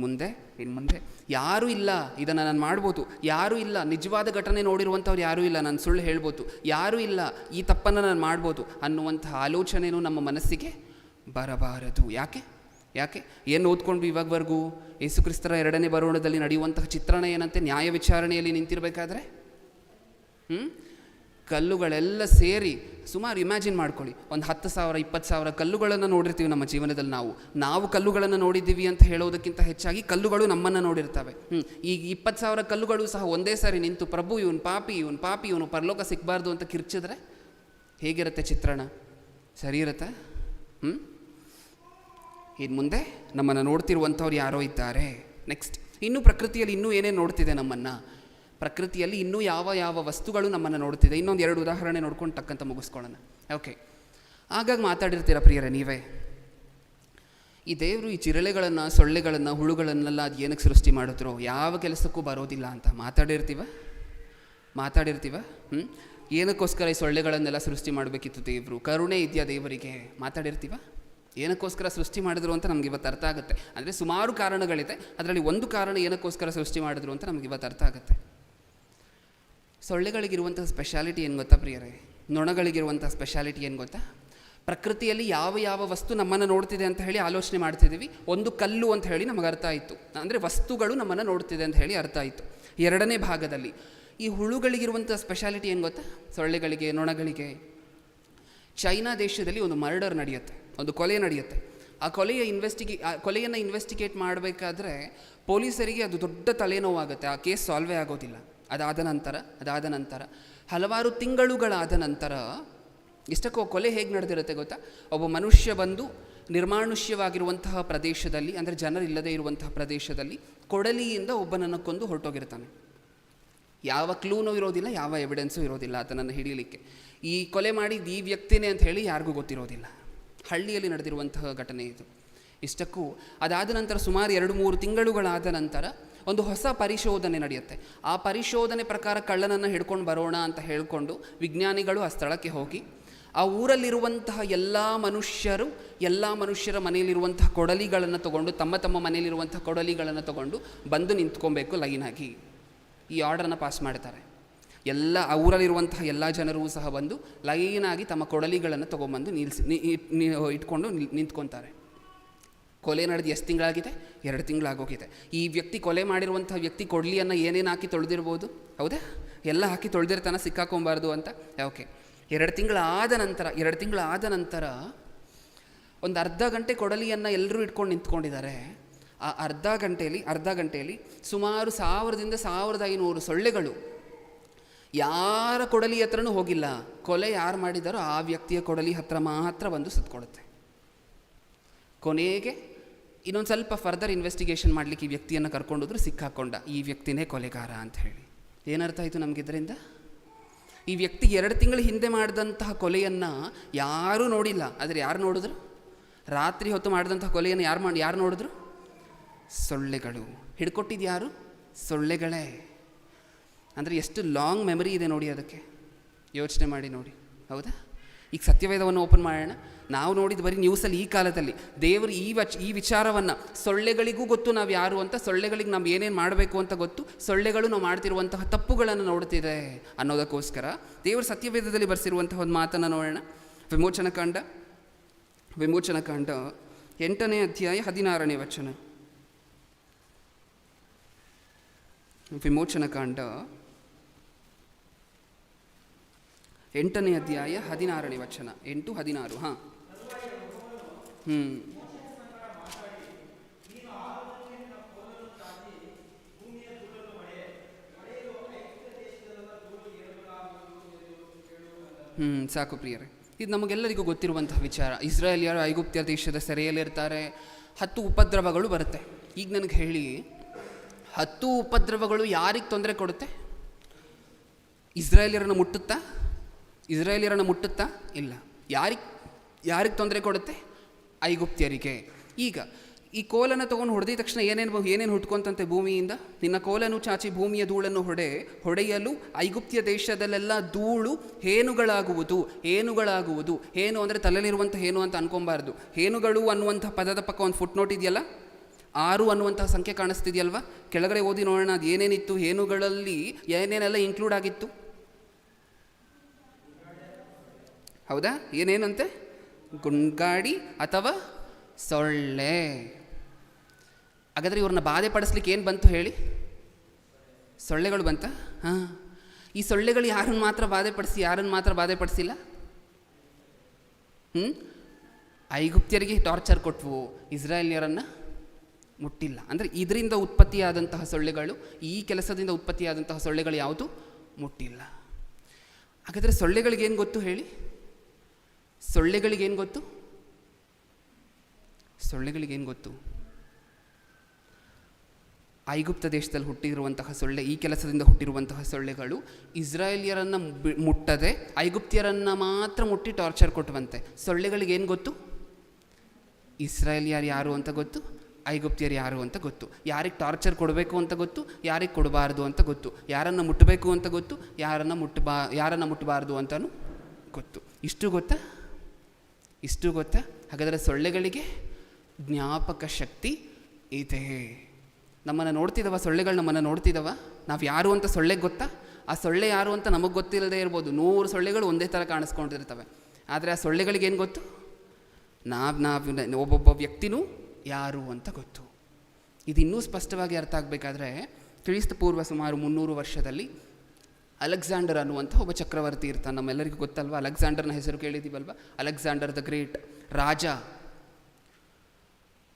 ಮುಂದೆ ಯಾರೂ ಇಲ್ಲ, ಇದನ್ನು ನಾನು ಮಾಡ್ಬೋದು, ಯಾರೂ ಇಲ್ಲ, ನಿಜವಾದ ಘಟನೆ ನೋಡಿರುವಂಥವ್ರು ಯಾರೂ ಇಲ್ಲ, ನಾನು ಸುಳ್ಳು ಹೇಳ್ಬೋದು, ಯಾರೂ ಇಲ್ಲ, ಈ ತಪ್ಪನ್ನು ನಾನು ಮಾಡ್ಬೋದು ಅನ್ನುವಂತಹ ಆಲೋಚನೆಯೂ ನಮ್ಮ ಮನಸ್ಸಿಗೆ ಬರಬಾರದು. ಯಾಕೆ ಏನು ಓದ್ಕೊಂಡು ಇವಾಗವರೆಗೂ ಯೇಸುಕ್ರಿಸ್ತರ ಎರಡನೇ ಬರೋಣದಲ್ಲಿ ನಡೆಯುವಂತಹ ಚಿತ್ರಣ ಏನಂತೆ? ನ್ಯಾಯ ವಿಚಾರಣೆಯಲ್ಲಿ ನಿಂತಿರಬೇಕಾದ್ರೆ ಕಲ್ಲುಗಳೆಲ್ಲ ಸೇರಿ, ಸುಮಾರು ಇಮ್ಯಾಜಿನ್ ಮಾಡ್ಕೊಳ್ಳಿ, ಒಂದು 10,000 20,000 ಕಲ್ಲುಗಳನ್ನು ನೋಡಿರ್ತೀವಿ ನಮ್ಮ ಜೀವನದಲ್ಲಿ. ನಾವು ಕಲ್ಲುಗಳನ್ನು ನೋಡಿದ್ದೀವಿ ಅಂತ ಹೇಳೋದಕ್ಕಿಂತ ಹೆಚ್ಚಾಗಿ ಕಲ್ಲುಗಳು ನಮ್ಮನ್ನು ನೋಡಿರ್ತವೆ. ಈಗ 20,000 ಕಲ್ಲುಗಳು ಸಹ ಒಂದೇ ಸಾರಿ ನಿಂತು ಪ್ರಭು ಇವನು ಪಾಪಿ ಇವನು ಪರಲೋಕ ಸಿಗಬಾರ್ದು ಅಂತ ಕಿರ್ಚಿದ್ರೆ ಹೇಗಿರುತ್ತೆ ಚಿತ್ರಣ? ಸರಿ ಇರುತ್ತೆ? ಇನ್ನು ಮುಂದೆ ನಮ್ಮನ್ನು ನೋಡ್ತಿರುವಂಥವ್ರು ಯಾರೋ ಇದ್ದಾರೆ. ನೆಕ್ಸ್ಟ್, ಇನ್ನೂ ಪ್ರಕೃತಿಯಲ್ಲಿ ಇನ್ನೂ ಏನೇನು ನೋಡ್ತಿದೆ ನಮ್ಮನ್ನು? ಪ್ರಕೃತಿಯಲ್ಲಿ ಇನ್ನೂ ಯಾವ ವಸ್ತುಗಳು ನಮ್ಮನ್ನು ನೋಡ್ತಿದೆ? ಇನ್ನೊಂದು 2 ಉದಾಹರಣೆ ನೋಡ್ಕೊಂಡು ತಕ್ಕಂತ ಮುಗಿಸ್ಕೊಳ್ಳೋಣ. ಓಕೆ, ಆಗಾಗ ಮಾತಾಡಿರ್ತೀರ ಪ್ರಿಯರೇ ನೀವೇ, ಈ ದೇವರು ಈ ಜಿರಳೆಗಳನ್ನು, ಸೊಳ್ಳೆಗಳನ್ನು, ಹುಳುಗಳನ್ನೆಲ್ಲ ಅದು ಏನಕ್ಕೆ ಸೃಷ್ಟಿ ಮಾಡಿದ್ರು, ಯಾವ ಕೆಲಸಕ್ಕೂ ಬರೋದಿಲ್ಲ ಅಂತ ಮಾತಾಡಿರ್ತೀವ. ಏನಕ್ಕೋಸ್ಕರ ಈ ಸೊಳ್ಳೆಗಳನ್ನೆಲ್ಲ ಸೃಷ್ಟಿ ಮಾಡಬೇಕಿತ್ತು ದೇವರು? ಕರುಣೆ ಇದೆಯಾ ದೇವರಿಗೆ? ಮಾತಾಡಿರ್ತೀವ. ಏನಕ್ಕೋಸ್ಕರ ಸೃಷ್ಟಿ ಮಾಡಿದ್ರು ಅಂತ ನಮ್ಗೆ ಇವತ್ತು ಅರ್ಥ ಆಗುತ್ತೆ. ಅಂದರೆ ಸುಮಾರು ಕಾರಣಗಳಿದೆ, ಅದರಲ್ಲಿ ಒಂದು ಕಾರಣ ಏನಕ್ಕೋಸ್ಕರ ಸೃಷ್ಟಿ ಮಾಡಿದ್ರು ಅಂತ ನಮ್ಗೆ ಇವತ್ತು ಅರ್ಥ ಆಗುತ್ತೆ. ಸೊಳ್ಳೆಗಳಿಗಿರುವಂಥ ಸ್ಪೆಷಾಲಿಟಿ ಏನು ಗೊತ್ತಾ ಪ್ರಿಯರೇ? ನೊಣಗಳಿಗಿರುವಂಥ ಸ್ಪೆಷಾಲಿಟಿ ಏನು ಗೊತ್ತಾ? ಪ್ರಕೃತಿಯಲ್ಲಿ ಯಾವ ವಸ್ತು ನಮ್ಮನ್ನು ನೋಡ್ತಿದೆ ಅಂತ ಹೇಳಿ ಆಲೋಚನೆ ಮಾಡ್ತಿದ್ದೀವಿ. ಒಂದು ಕಲ್ಲು ಅಂತ ಹೇಳಿ ನಮಗೆ ಅರ್ಥ ಆಯಿತು, ಅಂದರೆ ವಸ್ತುಗಳು ನಮ್ಮನ್ನು ನೋಡ್ತಿದೆ ಅಂತ ಹೇಳಿ ಅರ್ಥ ಆಯಿತು. ಎರಡನೇ ಭಾಗದಲ್ಲಿ ಈ ಹುಳುಗಳಿಗಿರುವಂಥ ಸ್ಪೆಷಾಲಿಟಿ ಏನು ಗೊತ್ತಾ? ಸೊಳ್ಳೆಗಳಿಗೆ, ನೊಣಗಳಿಗೆ. ಚೈನಾ ದೇಶದಲ್ಲಿ ಒಂದು ಮರ್ಡರ್ ನಡೆಯುತ್ತೆ, ಒಂದು ಕೊಲೆ ನಡೆಯುತ್ತೆ. ಆ ಕೊಲೆಯನ್ನು ಇನ್ವೆಸ್ಟಿಗೇಟ್ ಮಾಡಬೇಕಾದ್ರೆ ಪೊಲೀಸರಿಗೆ ಅದು ದೊಡ್ಡ ತಲೆನೋವಾಗುತ್ತೆ, ಆ ಕೇಸ್ ಸಾಲ್ವೇ ಆಗೋದಿಲ್ಲ. ಅದಾದ ನಂತರ ಹಲವಾರು ತಿಂಗಳುಗಳಾದ ನಂತರ, ಇಷ್ಟಕ್ಕೂ ಕೊಲೆ ಹೇಗೆ ನಡೆದಿರುತ್ತೆ ಗೊತ್ತಾ? ಒಬ್ಬ ಮನುಷ್ಯ ಬಂದು ನಿರ್ಮಾನುಷ್ಯವಾಗಿರುವಂತಹ ಪ್ರದೇಶದಲ್ಲಿ, ಅಂದರೆ ಜನರಿಲ್ಲದೆ ಇರುವಂತಹ ಪ್ರದೇಶದಲ್ಲಿ ಕೊಡಲಿಯಿಂದ ಒಬ್ಬನನ್ನು ಕೊಂದು ಹೊರಟೋಗಿರ್ತಾನೆ. ಯಾವ ಕ್ಲೂನೂ ಇರೋದಿಲ್ಲ, ಯಾವ ಎವಿಡೆನ್ಸು ಇರೋದಿಲ್ಲ ಆತನನ್ನು ಹಿಡಿಯಲಿಕ್ಕೆ. ಈ ಕೊಲೆ ಮಾಡಿದ್ದು ಈ ವ್ಯಕ್ತಿನೇ ಅಂತ ಹೇಳಿ ಯಾರಿಗೂ ಗೊತ್ತಿರೋದಿಲ್ಲ. ಹಳ್ಳಿಯಲ್ಲಿ ನಡೆದಿರುವಂತಹ ಘಟನೆ ಇದು. ಇಷ್ಟಕ್ಕೂ ಅದಾದ ನಂತರ ಸುಮಾರು 2-3 ತಿಂಗಳುಗಳಾದ ನಂತರ ಒಂದು ಹೊಸ ಪರಿಶೋಧನೆ ನಡೆಯುತ್ತೆ. ಆ ಪರಿಶೋಧನೆ ಪ್ರಕಾರ ಕಳ್ಳನನ್ನು ಹಿಡ್ಕೊಂಡು ಬರೋಣ ಅಂತ ಹೇಳಿಕೊಂಡು ವಿಜ್ಞಾನಿಗಳು ಆ ಸ್ಥಳಕ್ಕೆ ಹೋಗಿ ಆ ಊರಲ್ಲಿರುವಂತಹ ಎಲ್ಲ ಮನುಷ್ಯರ ಮನೆಯಲ್ಲಿರುವಂತಹ ಕೊಡಲಿಗಳನ್ನು ತಗೊಂಡು, ತಮ್ಮ ಮನೆಯಲ್ಲಿರುವಂತಹ ಕೊಡಲಿಗಳನ್ನು ತಗೊಂಡು ಬಂದು ನಿಂತ್ಕೊಬೇಕು ಲೈನಾಗಿ. ಈ ಆರ್ಡರನ್ನು ಪಾಸ್ ಮಾಡ್ತಾರೆ. ಆ ಊರಲ್ಲಿರುವಂತಹ ಎಲ್ಲ ಜನರೂ ಸಹ ಬಂದು ಲೈನಾಗಿ ತಮ್ಮ ಕೊಡಲಿಗಳನ್ನು ತೊಗೊಂಬಂದು ಇಟ್ಕೊಂಡು ನಿಂತ್ಕೊತಾರೆ. ಕೊಲೆ ನಡೆದು ಎಷ್ಟು ತಿಂಗಳಾಗಿದೆ? 2 ತಿಂಗಳಾಗೋಗಿದೆ. ಈ ವ್ಯಕ್ತಿ, ಕೊಲೆ ಮಾಡಿರುವಂಥ ವ್ಯಕ್ತಿ ಕೊಡಲಿಯನ್ನು ಏನೇನು ಹಾಕಿ ತೊಳೆದಿರ್ಬೋದು? ಹೌದಾ? ಎಲ್ಲ ಹಾಕಿ ತೊಳೆದಿರ್ತಾನೆ, ಸಿಕ್ಕಾಕೊಬಾರ್ದು ಅಂತ. ಓಕೆ, 2 ತಿಂಗಳಾದ ನಂತರ ಒಂದು ಅರ್ಧ ಗಂಟೆ ಕೊಡಲಿಯನ್ನು ಎಲ್ಲರೂ ಇಟ್ಕೊಂಡು ನಿಂತ್ಕೊಂಡಿದ್ದಾರೆ. ಆ ಅರ್ಧ ಗಂಟೆಯಲ್ಲಿ ಸುಮಾರು 1000ರಿಂದ 1500 ಸೊಳ್ಳೆಗಳು ಯಾರ ಕೊಡಲಿ ಹತ್ರನೂ ಹೋಗಿಲ್ಲ. ಕೊಲೆ ಯಾರು ಮಾಡಿದಾರೋ ಆ ವ್ಯಕ್ತಿಯ ಕೊಡಲಿ ಹತ್ರ ಮಾತ್ರ ಬಂದು ಸುತ್ತಕೊಡುತ್ತೆ. ಕೊನೆಗೆ ಇನ್ನೊಂದು ಸ್ವಲ್ಪ ಫರ್ದರ್ ಇನ್ವೆಸ್ಟಿಗೇಷನ್ ಮಾಡಲಿಕ್ಕೆ ಈ ವ್ಯಕ್ತಿಯನ್ನು ಕರ್ಕೊಂಡೋದ್ರು, ಸಿಕ್ಕಾಕೊಂಡ ಈ ವ್ಯಕ್ತಿನೇ ಕೊಲೆಗಾರ ಅಂತ ಹೇಳಿ. ಏನರ್ಥ ಆಯಿತು ನಮಗೆ ಇದರಿಂದ? ಈ ವ್ಯಕ್ತಿ 2 ತಿಂಗಳ ಹಿಂದೆ ಮಾಡಿದಂತಹ ಕೊಲೆಯನ್ನು ಯಾರೂ ನೋಡಿಲ್ಲ, ಆದರೆ ಯಾರು ನೋಡಿದ್ರು? ರಾತ್ರಿ ಹೊತ್ತು ಮಾಡಿದಂತಹ ಕೊಲೆಯನ್ನು ಯಾರು ನೋಡಿದ್ರು? ಸೊಳ್ಳೆಗಳು. ಹಿಡ್ಕೊಟ್ಟಿದ್ದು ಯಾರು? ಸೊಳ್ಳೆಗಳೇ. ಅಂದರೆ ಎಷ್ಟು ಲಾಂಗ್ ಮೆಮರಿ ಇದೆ ನೋಡಿ ಅದಕ್ಕೆ. ಯೋಚನೆ ಮಾಡಿ ನೋಡಿ, ಹೌದಾ? ಈಗ ಸತ್ಯವೇದವನ್ನು ಓಪನ್ ಮಾಡೋಣ. ನಾವು ನೋಡಿದ ಬರೀ ನ್ಯೂಸಲ್ಲಿ ಈ ಕಾಲದಲ್ಲಿ ದೇವರು ಈ ವಿಚಾರವನ್ನು ಸೊಳ್ಳೆಗಳಿಗೂ ಗೊತ್ತು ನಾವು ಯಾರು ಅಂತ, ಸೊಳ್ಳೆಗಳಿಗೆ ನಾವು ಏನೇನು ಮಾಡಬೇಕು ಅಂತ ಗೊತ್ತು, ಸೊಳ್ಳೆಗಳು ನಾವು ಮಾಡ್ತಿರುವಂತಹ ತಪ್ಪುಗಳನ್ನು ನೋಡ್ತಿದೆ ಅನ್ನೋದಕ್ಕೋಸ್ಕರ ದೇವರು ಸತ್ಯವೇದದಲ್ಲಿ ಬರೆಸಿರುವಂತಹ ಒಂದು ಮಾತನ್ನು ನೋಡೋಣ. ವಿಮೋಚನಕಾಂಡ 8ನೇ ಅಧ್ಯಾಯ 16ನೇ ವಚನ. ವಿಮೋಚನಕಾಂಡ 8ನೇ ಅಧ್ಯಾಯ 16ನೇ ವಚನ. 8:16. ಹಾಂ. ಸಾಕು ಪ್ರಿಯರೇ, ಇದು ನಮಗೆಲ್ಲರಿಗೂ ಗೊತ್ತಿರುವಂತಹ ವಿಚಾರ. ಇಸ್ರಾಯೇಲಿಯರು ಐಗುಪ್ತ್ಯ ದೇಶದ ಸೆರೆಯಲ್ಲಿರ್ತಾರೆ. 10 ಉಪದ್ರವಗಳು ಬರುತ್ತೆ. ಈಗ ನನಗೆ ಹೇಳಿ, 10 ಉಪದ್ರವಗಳು ಯಾರಿಗೆ ತೊಂದರೆ ಕೊಡುತ್ತೆ? ಇಸ್ರಾಯೇಲಿಯರನ್ನು ಮುಟ್ಟುತ್ತಾ? ಇಲ್ಲ. ಯಾರಿಗೆ ತೊಂದರೆ ಕೊಡುತ್ತೆ? ಐಗುಪ್ತ್ಯರಿಗೆ. ಈಗ ಈ ಕೋಲನ್ನು ತೊಗೊಂಡು ಹೊಡೆದ ತಕ್ಷಣ ಏನೇನು ಹುಟ್ಕೊಂತಂತೆ ಭೂಮಿಯಿಂದ? ನಿನ್ನ ಕೋಲನ್ನು ಚಾಚಿ ಭೂಮಿಯ ಧೂಳನ್ನು ಹೊಡೆಯಲು ಐಗುಪ್ತ್ಯ ದೇಶದಲ್ಲೆಲ್ಲ ಧೂಳು ಹೇನುಗಳಾಗುವುದು. ಹೇನು ಅಂದರೆ ತಲೆಯಲ್ಲಿರುವಂಥ ಹೇನು ಅಂತ ಅನ್ಕೊಬಾರ್ದು. ಹೇನುಗಳು ಅನ್ನುವಂಥ ಪದದ ಪಕ್ಕ ಒಂದು ಫುಟ್ ನೋಟ್ ಇದೆಯಲ್ಲ, 6 ಅನ್ನುವಂತಹ ಸಂಖ್ಯೆ ಕಾಣಿಸ್ತಿದೆಯಲ್ವ? ಕೆಳಗಡೆ ಓದಿ ನೋಡೋಣ ಅದು ಏನೇನಿತ್ತು, ಹೇನುಗಳಲ್ಲಿ ಏನೇನೆಲ್ಲ ಇನ್ಕ್ಲೂಡ್ ಆಗಿತ್ತು. ಹೌದಾ? ಏನೇನಂತೆ? ಗುಂಡ್ಗಾಡಿ ಅಥವಾ ಸೊಳ್ಳೆ. ಹಾಗಾದರೆ ಇವ್ರನ್ನ ಬಾಧೆ ಪಡಿಸ್ಲಿಕ್ಕೆ ಏನು ಬಂತು ಹೇಳಿ? ಸೊಳ್ಳೆಗಳು ಬಂತ? ಹಾಂ. ಈ ಸೊಳ್ಳೆಗಳು ಯಾರನ್ನು ಮಾತ್ರ ಬಾಧೆ ಪಡಿಸಿಲ್ಲ? ಐಗುಪ್ತ್ಯರಿಗೆ ಟಾರ್ಚರ್ ಕೊಟ್ವು, ಇಸ್ರಾಯೇಲಿಯರನ್ನು ಮುಟ್ಟಿಲ್ಲ. ಅಂದರೆ ಇದರಿಂದ ಉತ್ಪತ್ತಿಯಾದಂತಹ ಸೊಳ್ಳೆಗಳು, ಈ ಕೆಲಸದಿಂದ ಉತ್ಪತ್ತಿಯಾದಂತಹ ಸೊಳ್ಳೆಗಳು ಯಾವುದು ಮುಟ್ಟಿಲ್ಲ. ಹಾಗಾದರೆ ಸೊಳ್ಳೆಗಳಿಗೇನು ಗೊತ್ತು ಹೇಳಿ? ಸೊಳ್ಳೆಗಳಿಗೇನು ಗೊತ್ತು? ಐಗುಪ್ತ ದೇಶದಲ್ಲಿ ಹುಟ್ಟಿರುವಂತಹ ಸೊಳ್ಳೆ, ಈ ಕೆಲಸದಿಂದ ಹುಟ್ಟಿರುವಂತಹ ಸೊಳ್ಳೆಗಳು ಇಸ್ರಾಯೇಲಿಯರನ್ನು ಮುಟ್ಟದೆ ಐಗುಪ್ತಿಯರನ್ನು ಮಾತ್ರ ಮುಟ್ಟಿ ಟಾರ್ಚರ್ ಕೊಟ್ಟುವಂತೆ. ಸೊಳ್ಳೆಗಳಿಗೇನು ಗೊತ್ತು? ಇಸ್ರಾಯೇಲಿಯರು ಯಾರು ಅಂತ ಗೊತ್ತು, ಐಗುಪ್ತಿಯರು ಯಾರು ಅಂತ ಗೊತ್ತು. ಯಾರಿಗೆ ಟಾರ್ಚರ್ ಕೊಡಬೇಕು ಅಂತ ಗೊತ್ತು, ಯಾರಿಗೆ ಕೊಡಬಾರ್ದು ಅಂತ ಗೊತ್ತು. ಯಾರನ್ನು ಮುಟ್ಟಬೇಕು ಅಂತ ಗೊತ್ತು, ಯಾರನ್ನು ಮುಟ್ಟಬಾರ್ದು ಅಂತಲೂ ಗೊತ್ತು. ಇಷ್ಟು ಗೊತ್ತಾ? ಹಾಗಾದರೆ ಸೊಳ್ಳೆಗಳಿಗೆ ಜ್ಞಾಪಕ ಶಕ್ತಿ ಇದೆ. ಸೊಳ್ಳೆಗಳು ನಮ್ಮನ್ನು ನೋಡ್ತಿದ್ದವ? ನಾವು ಯಾರು ಅಂತ ಸೊಳ್ಳೆಗೆ ಗೊತ್ತಾ? ಆ ಸೊಳ್ಳೆ ಯಾರು ಅಂತ ನಮಗೆ ಗೊತ್ತಿಲ್ಲದೆ ಇರ್ಬೋದು. 100 ಸೊಳ್ಳೆಗಳು ಒಂದೇ ಥರ ಕಾಣಿಸ್ಕೊಂಡಿರ್ತವೆ. ಆದರೆ ಆ ಸೊಳ್ಳೆಗಳಿಗೇನು ಗೊತ್ತು? ನಾವು ಒಬ್ಬೊಬ್ಬ ವ್ಯಕ್ತಿನೂ ಯಾರು ಅಂತ ಗೊತ್ತು. ಇದು ಇನ್ನೂ ಸ್ಪಷ್ಟವಾಗಿ ಅರ್ಥ ಆಗಬೇಕಾದ್ರೆ, ಕ್ರಿಸ್ತ ಪೂರ್ವ ಸುಮಾರು 300 ವರ್ಷದಲ್ಲಿ ಅಲೆಕ್ಸಾಂಡರ್ ಅನ್ನುವಂಥ ಒಬ್ಬ ಚಕ್ರವರ್ತಿ ಇರ್ತಾನೆ. ನಮ್ಮೆಲ್ಲರಿಗೂ ಗೊತ್ತಲ್ವ, ಅಲೆಕ್ಸಾಂಡರ್ನ ಹೆಸರು ಕೇಳಿದ್ದೀವಲ್ವ? ಅಲೆಕ್ಸಾಂಡರ್ ದ ಗ್ರೇಟ್ ರಾಜ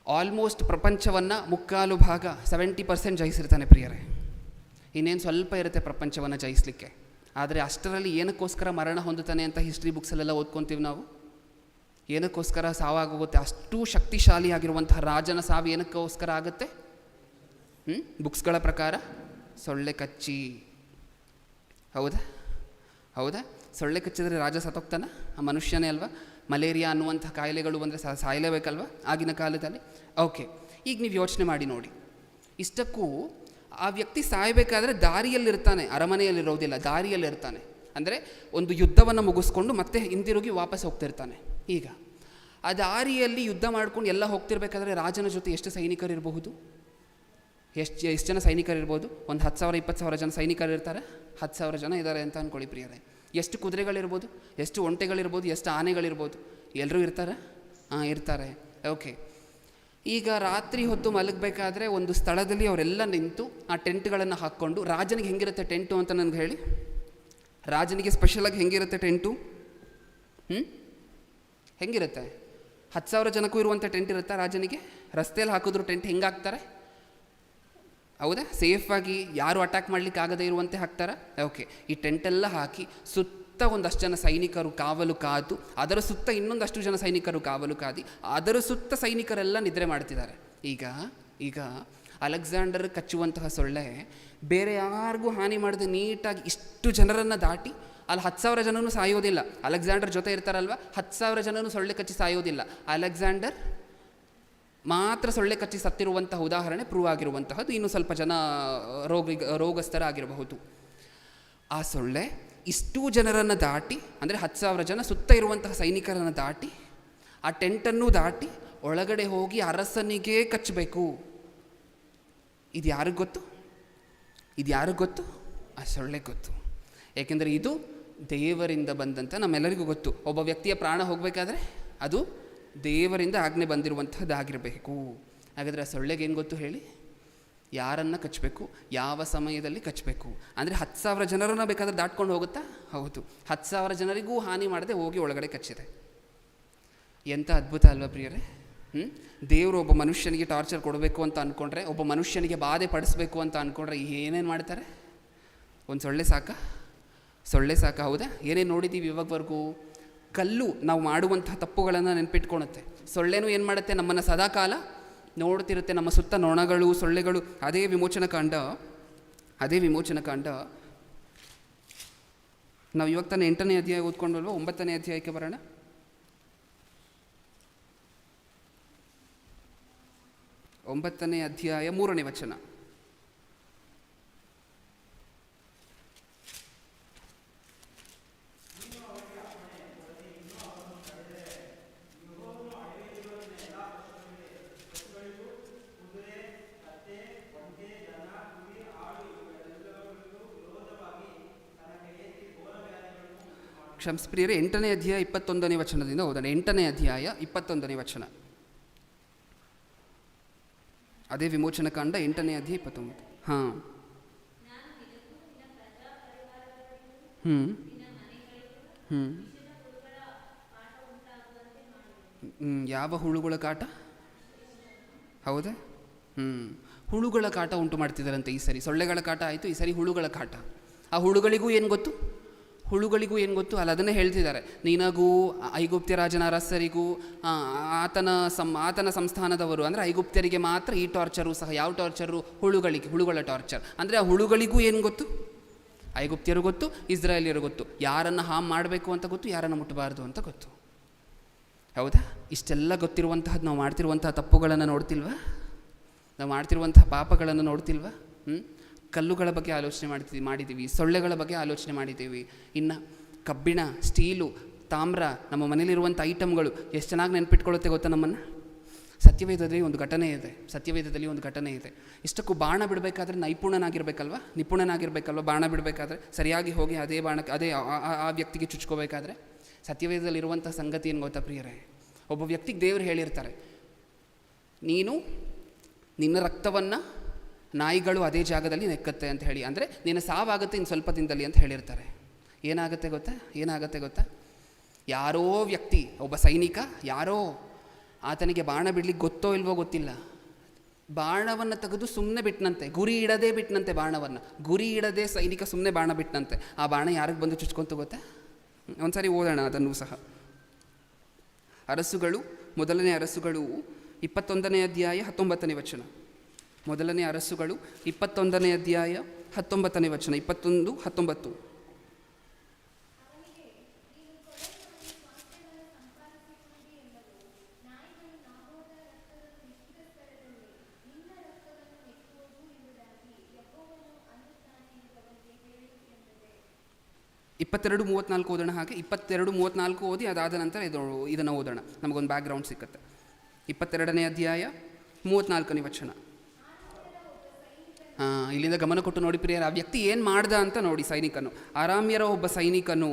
ಆಲ್ಮೋಸ್ಟ್ ಪ್ರಪಂಚವನ್ನು 3/4 70% ಜಯಿಸಿರ್ತಾನೆ ಪ್ರಿಯರೇ. ಇನ್ನೇನು ಸ್ವಲ್ಪ ಇರುತ್ತೆ ಪ್ರಪಂಚವನ್ನು ಜಯಿಸಲಿಕ್ಕೆ. ಆದರೆ ಅಷ್ಟರಲ್ಲಿ ಏನಕ್ಕೋಸ್ಕರ ಮರಣ ಹೊಂದುತ್ತಾನೆ ಅಂತ ಹಿಸ್ಟ್ರಿ ಬುಕ್ಸಲ್ಲೆಲ್ಲ ಓದ್ಕೊತೀವಿ ನಾವು. ಏನಕ್ಕೋಸ್ಕರ ಸಾವಾಗೋಗುತ್ತೆ? ಅಷ್ಟು ಶಕ್ತಿಶಾಲಿಯಾಗಿರುವಂತಹ ರಾಜನ ಸಾವು ಏನಕ್ಕೋಸ್ಕರ ಆಗುತ್ತೆ? ಬುಕ್ಸ್ಗಳ ಪ್ರಕಾರ ಸೊಳ್ಳೆ ಕಚ್ಚಿ. ಹೌದಾ? ಸೊಳ್ಳೆ ಕಚ್ಚಿದ್ರೆ ರಾಜ ಸತ್ತೋಗ್ತಾನೆ? ಆ ಮನುಷ್ಯನೇ ಅಲ್ವಾ? ಮಲೇರಿಯಾ ಅನ್ನುವಂಥ ಕಾಯಿಲೆಗಳು ಬಂದರೆ ಸಾಯಲೇಬೇಕಲ್ವ ಆಗಿನ ಕಾಲದಲ್ಲಿ. ಓಕೆ, ಈಗ ನೀವು ಯೋಚನೆ ಮಾಡಿ ನೋಡಿ. ಇಷ್ಟಕ್ಕೂ ಆ ವ್ಯಕ್ತಿ ಸಾಯಬೇಕಾದ್ರೆ ದಾರಿಯಲ್ಲಿರ್ತಾನೆ, ಅರಮನೆಯಲ್ಲಿರೋದಿಲ್ಲ, ದಾರಿಯಲ್ಲಿರ್ತಾನೆ. ಅಂದರೆ ಒಂದು ಯುದ್ಧವನ್ನು ಮುಗಿಸ್ಕೊಂಡು ಮತ್ತೆ ಹಿಂದಿರುಗಿ ವಾಪಸ್ ಹೋಗ್ತಿರ್ತಾನೆ. ಈಗ ಆ ದಾರಿಯಲ್ಲಿ ಯುದ್ಧ ಮಾಡ್ಕೊಂಡು ಎಲ್ಲ ಹೋಗ್ತಿರ್ಬೇಕಾದ್ರೆ ರಾಜನ ಜೊತೆ ಎಷ್ಟು ಸೈನಿಕರಿರಬಹುದು? ಎಷ್ಟು ಜನ ಸೈನಿಕರಿರ್ಬೋದು? ಒಂದು 10,000 20,000 ಜನ ಸೈನಿಕರಿರ್ತಾರೆ. 10,000 ಜನ ಇದ್ದಾರೆ ಅಂತ ಅಂದ್ಕೊಳ್ಳಿ ಪ್ರಿಯರೇ. ಎಷ್ಟು ಕುದುರೆಗಳಿರ್ಬೋದು, ಎಷ್ಟು ಒಂಟೆಗಳಿರ್ಬೋದು, ಎಷ್ಟು ಆನೆಗಳಿರ್ಬೋದು? ಎಲ್ಲರೂ ಇರ್ತಾರೆ. ಓಕೆ, ಈಗ ರಾತ್ರಿ ಹೊತ್ತು ಮಲಗಬೇಕಾದ್ರೆ ಒಂದು ಸ್ಥಳದಲ್ಲಿ ಅವರೆಲ್ಲ ನಿಂತು ಆ ಟೆಂಟ್ಗಳನ್ನು ಹಾಕ್ಕೊಂಡು, ರಾಜನಿಗೆ ಹೆಂಗಿರುತ್ತೆ ಟೆಂಟು ಅಂತ ನನಗೆ ಹೇಳಿ. ರಾಜನಿಗೆ ಸ್ಪೆಷಲಾಗಿ ಹೆಂಗಿರುತ್ತೆ ಟೆಂಟು? ಹೆಂಗಿರುತ್ತೆ? 10,000 ಜನಕ್ಕೂ ಇರುವಂಥ ಟೆಂಟ್ ಇರುತ್ತಾ ರಾಜನಿಗೆ? ರಸ್ತೆಯಲ್ಲಿ ಹಾಕಿದ್ರು ಟೆಂಟ್ ಹೆಂಗೆ ಹಾಕ್ತಾರೆ? ಹೌದಾ? ಸೇಫಾಗಿ ಯಾರು ಅಟ್ಯಾಕ್ ಮಾಡಲಿಕ್ಕೆ ಆಗದೇ ಇರುವಂತೆ ಹಾಕ್ತಾರೆ. ಓಕೆ, ಈ ಟೆಂಟೆಲ್ಲ ಹಾಕಿ ಸುತ್ತ ಒಂದಷ್ಟು ಜನ ಸೈನಿಕರು ಕಾವಲು ಕಾದು, ಅದರ ಸುತ್ತ ಇನ್ನೊಂದಷ್ಟು ಜನ ಸೈನಿಕರು ಕಾವಲು ಕಾದಿ, ಅದರ ಸುತ್ತ ಸೈನಿಕರೆಲ್ಲ ನಿದ್ರೆ ಮಾಡ್ತಿದ್ದಾರೆ. ಈಗ ಅಲೆಕ್ಸಾಂಡರ್ ಕಚ್ಚುವಂತಹ ಸೊಳ್ಳೆ ಬೇರೆ ಯಾರಿಗೂ ಹಾನಿ ಮಾಡದೆ ನೀಟಾಗಿ ಇಷ್ಟು ಜನರನ್ನು ದಾಟಿ, ಅಲ್ಲಿ 10,000 ಜನನೂ ಸಾಯೋದಿಲ್ಲ. ಅಲೆಕ್ಸಾಂಡರ್ ಜೊತೆ ಇರ್ತಾರಲ್ವ, 10,000 ಜನನೂ ಸೊಳ್ಳೆ ಕಚ್ಚಿ ಸಾಯೋದಿಲ್ಲ. ಅಲೆಕ್ಸಾಂಡರ್ ಮಾತ್ರ ಸೊಳ್ಳೆ ಕಚ್ಚಿ ಸತ್ತಿರುವಂತಹ ಉದಾಹರಣೆ ಪ್ರೂವ್ ಆಗಿರುವಂತಹದ್ದು. ಇನ್ನೂ ಸ್ವಲ್ಪ ಜನ ರೋಗಸ್ಥರಾಗಿರಬಹುದು. ಆ ಸೊಳ್ಳೆ ಇಷ್ಟೂ ಜನರನ್ನು ದಾಟಿ, ಅಂದರೆ 10,000 ಜನ ಸುತ್ತ ಇರುವಂತಹ ಸೈನಿಕರನ್ನು ದಾಟಿ, ಆ ಟೆಂಟನ್ನು ದಾಟಿ ಒಳಗಡೆ ಹೋಗಿ ಅರಸನಿಗೆ ಕಚ್ಚಬೇಕು. ಇದು ಯಾರಿಗೆ ಗೊತ್ತು? ಇದು ಯಾರಿಗೆ ಗೊತ್ತು? ಆ ಸೊಳ್ಳೆ ಗೊತ್ತು. ಏಕೆಂದರೆ ಇದು ದೇವರಿಂದ ಬಂದಂಥ ನಮ್ಮೆಲ್ಲರಿಗೂ ಗೊತ್ತು. ಒಬ್ಬ ವ್ಯಕ್ತಿಯ ಪ್ರಾಣ ಹೋಗಬೇಕಾದ್ರೆ ಅದು ದೇವರಿಂದ ಆಜ್ಞೆ ಬಂದಿರುವಂಥದ್ದಾಗಿರಬೇಕು. ಹಾಗಾದರೆ ಆ ಸೊಳ್ಳೆಗೆ ಏನು ಗೊತ್ತು ಹೇಳಿ? ಯಾರನ್ನು ಕಚ್ಚಬೇಕು, ಯಾವ ಸಮಯದಲ್ಲಿ ಕಚ್ಚಬೇಕು. ಅಂದರೆ 10,000 ಜನರನ್ನು ಬೇಕಾದ್ರೆ ದಾಟ್ಕೊಂಡು ಹೋಗುತ್ತಾ? ಹೌದು. 10,000 ಜನರಿಗೂ ಹಾನಿ ಮಾಡದೆ ಹೋಗಿ ಒಳಗಡೆ ಕಚ್ಚಿದೆ. ಎಂಥ ಅದ್ಭುತ ಅಲ್ವಾ ಪ್ರಿಯರೇ? ದೇವರು ಒಬ್ಬ ಮನುಷ್ಯನಿಗೆ ಟಾರ್ಚರ್ ಕೊಡಬೇಕು ಅಂತ ಅಂದ್ಕೊಂಡ್ರೆ, ಒಬ್ಬ ಮನುಷ್ಯನಿಗೆ ಬಾಧೆ ಪಡಿಸ್ಬೇಕು ಅಂತ ಅಂದ್ಕೊಂಡ್ರೆ ಏನೇನು ಮಾಡ್ತಾರೆ? ಒಂದು ಸೊಳ್ಳೆ ಸಾಕ, ಹೌದಾ? ಏನೇನು ನೋಡಿದ್ದೀವಿ ಇವಾಗವರೆಗೂ? ಕಲ್ಲು ನಾವು ಮಾಡುವಂಥ ತಪ್ಪುಗಳನ್ನು ನೆನಪಿಟ್ಕೊಳುತ್ತೆ. ಸೊಳ್ಳೆನೂ ಏನು ಮಾಡುತ್ತೆ? ನಮ್ಮನ್ನು ಸದಾಕಾಲ ನೋಡ್ತಿರುತ್ತೆ. ನಮ್ಮ ಸುತ್ತ ನೊಣಗಳು, ಸೊಳ್ಳೆಗಳು. ಅದೇ ವಿಮೋಚನ ಕಾಂಡ ನಾವು ಇವಾಗ ತಾನೇ 8ನೇ ಅಧ್ಯಾಯ ಓದ್ಕೊಂಡಲ್ವ? 9ನೇ ಅಧ್ಯಾಯಕ್ಕೆ ಬರೋಣ. 9ನೇ ಅಧ್ಯಾಯ 3ನೇ ವಚನ. ಕ್ಷಮಿಸ್ಪ್ರಿಯರೇ, 8ನೇ ಅಧ್ಯಾಯ 21ನೇ ವಚನದಿಂದ ಓದೋಣ. 8ನೇ ಅಧ್ಯಾಯ 21ನೇ ವಚನ. ಅದೇ ವಿಮೋಚನ ಕಾಂಡ 8ನೇ ಅಧ್ಯಾಯ 29. ಹಾಂ, ಯಾವ ಹುಳುಗಳ ಕಾಟ? ಹೌದಾ? ಹುಳುಗಳ ಕಾಟ ಉಂಟು ಮಾಡ್ತಿದ್ದಾರಂತೆ ಈ ಸರಿ. ಸೊಳ್ಳೆಗಳ ಕಾಟ ಆಯಿತು, ಈ ಸರಿ ಹುಳುಗಳ ಕಾಟ. ಆ ಹುಳುಗಳಿಗೂ ಏನು ಗೊತ್ತು? ಅಲ್ಲ, ಅದನ್ನೇ ಹೇಳ್ತಿದ್ದಾರೆ. ನಿನಗೂ ಐಗುಪ್ತ್ಯ ರಾಜನ ಅರಸರಿಗೂ ಆತನ ಸಂಸ್ಥಾನದವರು, ಅಂದರೆ ಐಗುಪ್ತ್ಯರಿಗೆ ಮಾತ್ರ ಈ ಟಾರ್ಚರು ಸಹ. ಯಾವ ಟಾರ್ಚರು? ಹುಳುಗಳ ಟಾರ್ಚರ್. ಅಂದರೆ ಆ ಹುಳುಗಳಿಗೂ ಏನು ಗೊತ್ತು? ಐಗುಪ್ತ್ಯರು ಗೊತ್ತು, ಇಸ್ರಾಯೇಲಿಯರು ಗೊತ್ತು. ಯಾರನ್ನು ಹಾಮ್ ಮಾಡಬೇಕು ಅಂತ ಗೊತ್ತು, ಯಾರನ್ನು ಮುಟ್ಟಬಾರ್ದು ಅಂತ ಗೊತ್ತು. ಹೌದಾ? ಇಷ್ಟೆಲ್ಲ ಗೊತ್ತಿರುವಂತಹದ್ದು ನಾವು ಮಾಡ್ತಿರುವಂತಹ ತಪ್ಪುಗಳನ್ನು ನೋಡ್ತಿಲ್ವಾ? ನಾವು ಮಾಡ್ತಿರುವಂತಹ ಪಾಪಗಳನ್ನು ನೋಡ್ತಿಲ್ವಾ? ಕಲ್ಲುಗಳ ಬಗ್ಗೆ ಆಲೋಚನೆ ಮಾಡಿದ್ದೀವಿ, ಸೊಳ್ಳೆಗಳ ಬಗ್ಗೆ ಆಲೋಚನೆ ಮಾಡಿದ್ದೀವಿ. ಇನ್ನು ಕಬ್ಬಿಣ, ಸ್ಟೀಲು, ತಾಮ್ರ, ನಮ್ಮ ಮನೇಲಿರುವಂಥ ಐಟಮ್ಗಳು ಎಷ್ಟು ಚೆನ್ನಾಗಿ ನೆನಪಿಟ್ಕೊಳ್ಳುತ್ತೆ ಗೊತ್ತಾ ನಮ್ಮನ್ನು? ಸತ್ಯವೇದದಲ್ಲಿ ಒಂದು ಘಟನೆ ಇದೆ. ಇಷ್ಟಕ್ಕೂ ಬಾಣ ಬಿಡಬೇಕಾದ್ರೆ ನಿಪುಣನಾಗಿರ್ಬೇಕಲ್ವ? ಬಾಣ ಬಿಡಬೇಕಾದ್ರೆ ಸರಿಯಾಗಿ ಹೋಗಿ ಅದೇ ಆ ವ್ಯಕ್ತಿಗೆ ಚುಚ್ಕೋಬೇಕಾದ್ರೆ. ಸತ್ಯವೇದದಲ್ಲಿರುವಂಥ ಸಂಗತಿ ಏನು ಗೊತ್ತಾ ಪ್ರಿಯರೇ? ಒಬ್ಬ ವ್ಯಕ್ತಿಗೆ ದೇವರು ಹೇಳಿರ್ತಾರೆ, ನೀನು ನಿನ್ನ ರಕ್ತವನ್ನು ನಾಯಿಗಳು ಅದೇ ಜಾಗದಲ್ಲಿ ನೆಕ್ಕತ್ತೆ ಅಂತ ಹೇಳಿ. ಅಂದರೆ ನಿನ್ನ ಸಾವಾಗುತ್ತೆ ಇನ್ನು ಸ್ವಲ್ಪ ದಿನದಲ್ಲಿ ಅಂತ ಹೇಳಿರ್ತಾರೆ. ಏನಾಗುತ್ತೆ ಗೊತ್ತಾ? ಯಾರೋ ವ್ಯಕ್ತಿ, ಒಬ್ಬ ಸೈನಿಕ, ಆತನಿಗೆ ಬಾಣ ಬಿಡ್ಲಿಕ್ಕೆ ಗೊತ್ತೋ ಇಲ್ವೋ ಗೊತ್ತಿಲ್ಲ, ಬಾಣವನ್ನು ತೆಗೆದು ಸುಮ್ಮನೆ ಬಿಟ್ಟನಂತೆ, ಗುರಿ ಇಡದೇ ಬಿಟ್ಟನಂತೆ. ಗುರಿ ಇಡದೆ ಸೈನಿಕ ಸುಮ್ಮನೆ ಬಾಣ ಬಿಟ್ಟನಂತೆ. ಆ ಬಾಣ ಯಾರಿಗೆ ಬಂದು ಚುಚ್ಕೊಂತು ಗೊತ್ತಾ? ಒಂದ್ಸರಿ ಓದೋಣ ಅದನ್ನು ಸಹ. ಮೊದಲನೇ ಅರಸುಗಳು 21ನೇ ಅಧ್ಯಾಯ 19ನೇ ವಚನ. ಮೊದಲನೇ ಅರಸುಗಳು 21ನೇ ಅಧ್ಯಾಯ 19ನೇ ವಚನ. 21-19. ಇಪ್ಪತ್ತೆರಡು 34 ಓದೋಣ. ಹಾಗೆ 22-34 ಓದಿ ಅದಾದ ನಂತರ ಇದನ್ನು ಓದೋಣ, ನಮಗೊಂದು ಬ್ಯಾಕ್ಗ್ರೌಂಡ್ ಸಿಕ್ಕತ್ತೆ. 22ನೇ ಅಧ್ಯಾಯ 34ನೇ ವಚನ. ಇಲ್ಲಿಂದ ಗಮನ ಕೊಟ್ಟು ನೋಡಿ ಪ್ರಿಯರ, ಆ ವ್ಯಕ್ತಿ ಏನು ಮಾಡ್ದ ಅಂತ ನೋಡಿ. ಸೈನಿಕನು, ಅರಾಮ್ಯರ ಒಬ್ಬ ಸೈನಿಕನು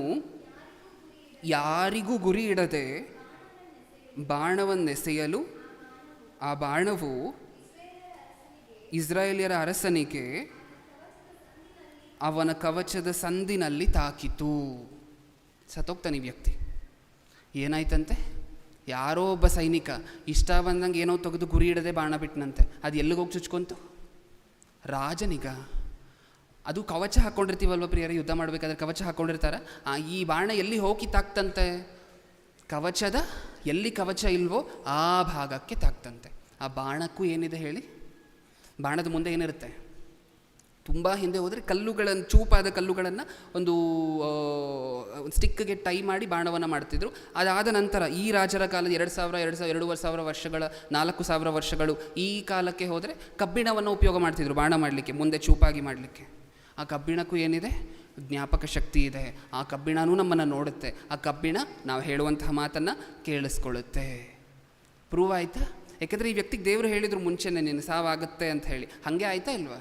ಯಾರಿಗೂ ಗುರಿ ಇಡದೆ ಬಾಣವನ್ನೆಸೆಯಲು ಆ ಬಾಣವು ಇಸ್ರಾಯೇಲ್ಯರ ಅರಸನಿಗೆ ಅವನ ಕವಚದ ಸಂದಿನಲ್ಲಿ ತಾಕಿತು. ಸತ್ತೋಗ್ತಾನೆ ಈ ವ್ಯಕ್ತಿ. ಏನಾಯ್ತಂತೆ? ಯಾರೋ ಒಬ್ಬ ಸೈನಿಕ ಇಷ್ಟ ಬಂದಂಗೆ ಏನೋ ತೆಗೆದು ಗುರಿ ಇಡದೆ ಬಾಣ ಬಿಟ್ಟನಂತೆ. ಅದು ಎಲ್ಲಿಗೋಗಿ ಚುಚ್ಕೊಂತು? ರಾಜನಿಗ. ಅದು ಕವಚ ಹಾಕ್ಕೊಂಡಿರ್ತೀವಲ್ವ ಪ್ರಿಯರೇ, ಯುದ್ಧ ಮಾಡಬೇಕಾದ್ರೆ ಕವಚ ಹಾಕ್ಕೊಂಡಿರ್ತಾರೆ. ಈ ಬಾಣ ಎಲ್ಲಿ ಹೋಗಿ ತಾಕ್ತಂತೆ? ಕವಚದ ಎಲ್ಲಿ ಕವಚ ಇಲ್ವೋ ಆ ಭಾಗಕ್ಕೆ ತಾಕ್ತಂತೆ. ಆ ಬಾಣಕ್ಕೂ ಏನಿದೆ ಹೇಳಿ? ಬಾಣದ ಮುಂದೆ ಏನಿರುತ್ತೆ? ತುಂಬ ಹಿಂದೆ ಹೋದರೆ ಚೂಪಾದ ಕಲ್ಲುಗಳನ್ನು ಒಂದು ಸ್ಟಿಕ್ಗೆ ಟೈ ಮಾಡಿ ಬಾಣವನ್ನು ಮಾಡ್ತಿದ್ರು. ಅದಾದ ನಂತರ ಈ ರಾಜರ ಕಾಲದ 2,000 ವರ್ಷಗಳ 4,000 ವರ್ಷಗಳು ಈ ಕಾಲಕ್ಕೆ ಹೋದರೆ ಕಬ್ಬಿಣವನ್ನು ಉಪಯೋಗ ಮಾಡ್ತಿದ್ರು ಬಾಣ ಮಾಡಲಿಕ್ಕೆ, ಮುಂದೆ ಚೂಪಾಗಿ ಮಾಡಲಿಕ್ಕೆ. ಆ ಕಬ್ಬಿಣಕ್ಕೂ ಏನಿದೆ? ಜ್ಞಾಪಕ ಶಕ್ತಿ ಇದೆ. ಆ ಕಬ್ಬಿಣನೂ ನಮ್ಮನ್ನು ನೋಡುತ್ತೆ. ಆ ಕಬ್ಬಿಣ ನಾವು ಹೇಳುವಂತಹ ಮಾತನ್ನು ಕೇಳಿಸ್ಕೊಳ್ಳುತ್ತೆ. ಪ್ರೂವ್ ಆಯಿತಾ? ಯಾಕೆಂದರೆ ಈ ವ್ಯಕ್ತಿಗೆ ದೇವರು ಹೇಳಿದರು ಮುಂಚೆನೇ ನಿನ್ನ ಸಾವಾಗುತ್ತೆ ಅಂತ ಹೇಳಿ. ಹಾಗೆ ಆಯಿತಾ ಇಲ್ವಾ?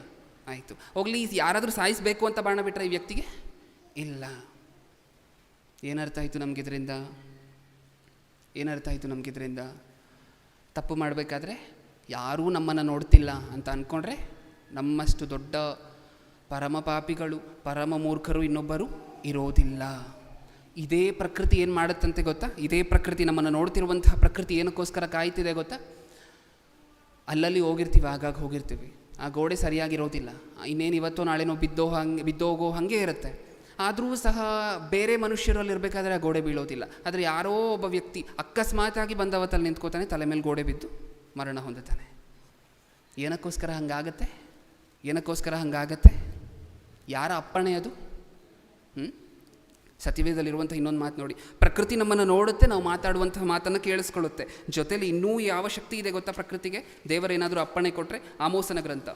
ಆಯಿತು. ಹೋಗಲಿ, ಯಾರಾದರೂ ಸಾಯಿಸಬೇಕು ಅಂತ ಬಾಣ ಬಿಟ್ಟರೆ ಈ ವ್ಯಕ್ತಿಗೆ ಇಲ್ಲ. ಏನರ್ಥ ಆಯಿತು ನಮಗಿದ್ರಿಂದ? ಏನರ್ಥ ಆಯಿತು ನಮಗಿದ್ರಿಂದ? ತಪ್ಪು ಮಾಡಬೇಕಾದ್ರೆ ಯಾರೂ ನಮ್ಮನ್ನು ನೋಡ್ತಿಲ್ಲ ಅಂತ ಅಂದ್ಕೊಂಡ್ರೆ ನಮ್ಮಷ್ಟು ದೊಡ್ಡ ಪರಮ ಪಾಪಿಗಳು, ಪರಮ ಮೂರ್ಖರು ಇನ್ನೊಬ್ಬರು ಇರೋದಿಲ್ಲ. ಇದೇ ಪ್ರಕೃತಿ ಏನು ಮಾಡುತ್ತಂತೆ ಗೊತ್ತಾ? ಇದೇ ಪ್ರಕೃತಿ, ನಮ್ಮನ್ನು ನೋಡ್ತಿರುವಂತಹ ಪ್ರಕೃತಿ ಏನಕ್ಕೋಸ್ಕರ ಕಾಯ್ತಿದೆ ಗೊತ್ತಾ? ಅಲ್ಲಲ್ಲಿ ಹೋಗಿರ್ತೀವಿ, ಆಗಾಗ ಹೋಗಿರ್ತೀವಿ, ಆ ಗೋಡೆ ಸರಿಯಾಗಿರೋದಿಲ್ಲ, ಇನ್ನೇನು ಇವತ್ತೋ ನಾಳೆನೋ ಬಿದ್ದೋಗೋ ಹಾಗೆ ಇರುತ್ತೆ. ಆದರೂ ಸಹ ಬೇರೆ ಮನುಷ್ಯರಲ್ಲಿ ಇರಬೇಕಾದ್ರೆ ಆ ಗೋಡೆ ಬೀಳೋದಿಲ್ಲ. ಆದರೆ ಯಾರೋ ಒಬ್ಬ ವ್ಯಕ್ತಿ ಅಕಸ್ಮಾತಾಗಿ ಬಂದವತ್ತಲ್ಲಿ ನಿಂತ್ಕೋತಾನೆ, ತಲೆ ಮೇಲೆ ಗೋಡೆ ಬಿದ್ದು ಮರಣ ಹೊಂದುತ್ತಾನೆ. ಏನಕ್ಕೋಸ್ಕರ ಹಂಗಾಗತ್ತೆ? ಏನಕ್ಕೋಸ್ಕರ ಹಂಗಾಗತ್ತೆ? ಯಾರ ಅಪ್ಪಣೆ ಅದು? ಸತ್ಯವೇದದಲ್ಲಿರುವಂಥ ಇನ್ನೊಂದು ಮಾತು ನೋಡಿ. ಪ್ರಕೃತಿ ನಮ್ಮನ್ನು ನೋಡುತ್ತೆ, ನಾವು ಮಾತಾಡುವಂತಹ ಮಾತನ್ನು ಕೇಳಿಸ್ಕೊಳ್ಳುತ್ತೆ. ಜೊತೆಲಿ ಇನ್ನೂ ಯಾವ ಶಕ್ತಿ ಇದೆ ಗೊತ್ತಾ ಪ್ರಕೃತಿಗೆ? ದೇವರೇನಾದರೂ ಅಪ್ಪಣೆ ಕೊಟ್ಟರೆ, ಆಮೋಸನ ಗ್ರಂಥ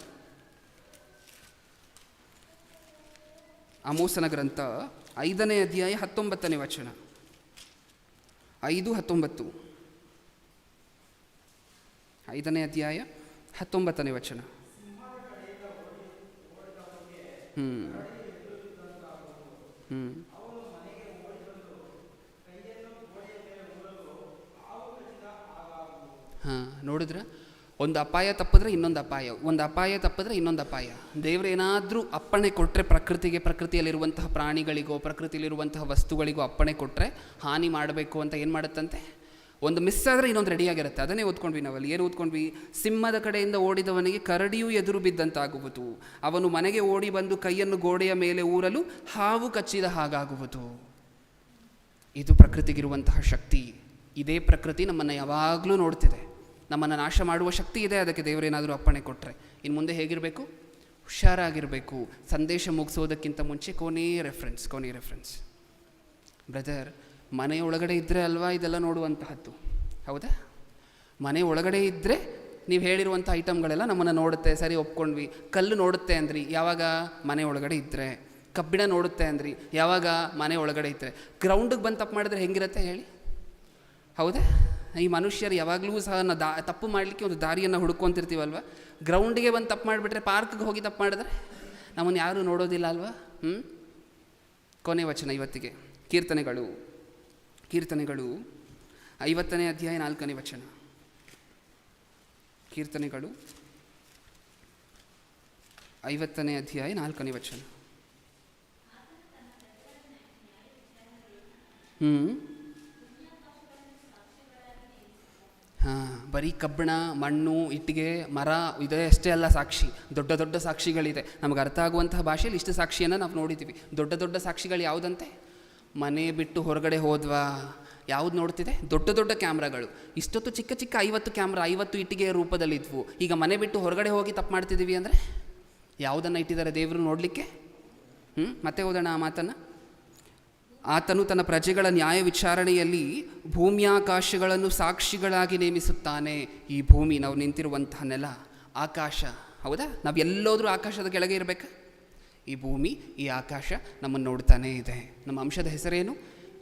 5ನೇ ಅಧ್ಯಾಯ 19ನೇ ವಚನ. 5:19. 5ನೇ ಅಧ್ಯಾಯ 19ನೇ ವಚನ. ನೋಡಿದ್ರೆ ಒಂದು ಅಪಾಯ ತಪ್ಪಿದ್ರೆ ಇನ್ನೊಂದು ಅಪಾಯ, ಒಂದು ಅಪಾಯ ತಪ್ಪಿದ್ರೆ ಇನ್ನೊಂದು ಅಪಾಯ. ದೇವರೇನಾದರೂ ಅಪ್ಪಣೆ ಕೊಟ್ಟರೆ ಪ್ರಕೃತಿಗೆ, ಪ್ರಕೃತಿಯಲ್ಲಿರುವಂತಹ ಪ್ರಾಣಿಗಳಿಗೋ ಪ್ರಕೃತಿಯಲ್ಲಿರುವಂತಹ ವಸ್ತುಗಳಿಗೋ ಅಪ್ಪಣೆ ಕೊಟ್ಟರೆ ಹಾನಿ ಮಾಡಬೇಕು ಅಂತ ಏನು ಮಾಡುತ್ತಂತೆ? ಒಂದು ಮಿಸ್ ಆದರೆ ಇನ್ನೊಂದು ರೆಡಿಯಾಗಿರುತ್ತೆ. ಅದನ್ನೇ ಓದ್ಕೊಂಡ್ವಿ ನಾವಲ್ಲಿ. ಏನು ಓದ್ಕೊಂಡ್ವಿ? ಸಿಂಹದ ಕಡೆಯಿಂದ ಓಡಿದವನಿಗೆ ಕರಡಿಯೂ ಎದುರು ಬಿದ್ದಂತಾಗುವುದು, ಅವನು ಮನೆಗೆ ಓಡಿ ಬಂದು ಕೈಯನ್ನು ಗೋಡೆಯ ಮೇಲೆ ಊರಲು ಹಾವು ಕಚ್ಚಿದ ಹಾಗಾಗುವುದು. ಇದು ಪ್ರಕೃತಿಗಿರುವಂತಹ ಶಕ್ತಿ. ಇದೇ ಪ್ರಕೃತಿ ನಮ್ಮನ್ನು ಯಾವಾಗಲೂ ನೋಡ್ತಿದೆ. ನಮ್ಮನ್ನು ನಾಶ ಮಾಡುವ ಶಕ್ತಿ ಇದೆ. ಅದಕ್ಕೆ ದೇವರೇನಾದರೂ ಅಪ್ಪಣೆ ಕೊಟ್ಟರೆ ಇನ್ನು ಮುಂದೆ ಹೇಗಿರಬೇಕು? ಹುಷಾರಾಗಿರಬೇಕು. ಸಂದೇಶ ಮುಗಿಸೋದಕ್ಕಿಂತ ಮುಂಚೆ ಕೊನೆಯ ರೆಫರೆನ್ಸ್ ಬ್ರದರ್, ಮನೆ ಒಳಗಡೆ ಇದ್ದರೆ ಅಲ್ವಾ ಇದೆಲ್ಲ ನೋಡುವಂತಹದ್ದು, ಹೌದಾ? ಮನೆ ಒಳಗಡೆ ಇದ್ದರೆ ನೀವು ಹೇಳಿರುವಂಥ ಐಟಮ್ಗಳೆಲ್ಲ ನಮ್ಮನ್ನು ನೋಡುತ್ತೆ. ಸರಿ, ಒಪ್ಕೊಂಡ್ವಿ. ಕಲ್ಲು ನೋಡುತ್ತೆ ಅಂದ್ರಿ, ಯಾವಾಗ? ಮನೆ ಒಳಗಡೆ ಇದ್ದರೆ. ಕಬ್ಬಿಣ ನೋಡುತ್ತೆ ಅಂದ್ರಿ, ಯಾವಾಗ? ಮನೆ ಒಳಗಡೆ ಇದ್ದರೆ. ಗ್ರೌಂಡಿಗೆ ಬಂದು ತಪ್ಪು ಮಾಡಿದ್ರೆ ಹೆಂಗಿರುತ್ತೆ ಹೇಳಿ, ಹೌದಾ? ಈ ಮನುಷ್ಯರು ಯಾವಾಗಲೂ ಸಹ ತಪ್ಪು ಮಾಡಲಿಕ್ಕೆ ಒಂದು ದಾರಿಯನ್ನು ಹುಡ್ಕೊತಿರ್ತೀವಲ್ವ. ಗ್ರೌಂಡಿಗೆ ಬಂದು ತಪ್ಪು ಮಾಡಿಬಿಟ್ರೆ, ಪಾರ್ಕ್ಗೆ ಹೋಗಿ ತಪ್ಪು ಮಾಡಿದ್ರೆ ನಮ್ಮನ್ನು ಯಾರೂ ನೋಡೋದಿಲ್ಲ ಅಲ್ವಾ? ಕೊನೆ ವಚನ ಇವತ್ತಿಗೆ. ಕೀರ್ತನೆಗಳು 50ನೇ ಅಧ್ಯಾಯ 4ನೇ ವಚನ. ಕೀರ್ತನೆಗಳು 50ನೇ ಅಧ್ಯಾಯ 4ನೇ ವಚನ. ಬರೀ ಕಬ್ಬಿಣ, ಮಣ್ಣು, ಇಟ್ಟಿಗೆ, ಮರ ಇದೇ ಅಷ್ಟೇ ಅಲ್ಲ ಸಾಕ್ಷಿ. ದೊಡ್ಡ ದೊಡ್ಡ ಸಾಕ್ಷಿಗಳಿದೆ. ನಮಗೆ ಅರ್ಥ ಆಗುವಂತಹ ಭಾಷೆಯಲ್ಲಿ ಇಷ್ಟು ಸಾಕ್ಷಿಯನ್ನು ನಾವು ನೋಡಿದ್ದೀವಿ. ದೊಡ್ಡ ದೊಡ್ಡ ಸಾಕ್ಷಿಗಳು ಯಾವುದಂತೆ? ಮನೆ ಬಿಟ್ಟು ಹೊರಗಡೆ ಹೋದ್ವಾ, ಯಾವುದು ನೋಡ್ತಿದೆ? ದೊಡ್ಡ ದೊಡ್ಡ ಕ್ಯಾಮ್ರಾಗಳು. ಇಷ್ಟೊತ್ತು ಚಿಕ್ಕ ಚಿಕ್ಕ 50 ಕ್ಯಾಮ್ರಾ, 50 ಇಟ್ಟಿಗೆಯ ರೂಪದಲ್ಲಿದ್ವು. ಈಗ ಮನೆ ಬಿಟ್ಟು ಹೊರಗಡೆ ಹೋಗಿ ತಪ್ಪು ಮಾಡ್ತಿದ್ದೀವಿ ಅಂದರೆ ಯಾವುದನ್ನು ಇಟ್ಟಿದ್ದಾರೆ ದೇವರು ನೋಡಲಿಕ್ಕೆ? ಮತ್ತೆ ಓದೋಣ ಆ ಮಾತನ್ನು. ಆತನು ತನ್ನ ಪ್ರಜೆಗಳ ನ್ಯಾಯ ವಿಚಾರಣೆಯಲ್ಲಿ ಭೂಮಿಯಾಕಾಶಗಳನ್ನು ಸಾಕ್ಷಿಗಳಾಗಿ ನೇಮಿಸುತ್ತಾನೆ. ಈ ಭೂಮಿ, ನಾವು ನಿಂತಿರುವಂತಹ ನೆಲ, ಆಕಾಶ, ಹೌದಾ? ನಾವು ಎಲ್ಲೋದ್ರೂ ಆಕಾಶದ ಕೆಳಗೆ ಇರಬೇಕಾ? ಈ ಭೂಮಿ, ಈ ಆಕಾಶ ನಮ್ಮನ್ನು ನೋಡ್ತಾನೇ ಇದೆ. ನಮ್ಮ ಅಂಶದ ಹೆಸರೇನು?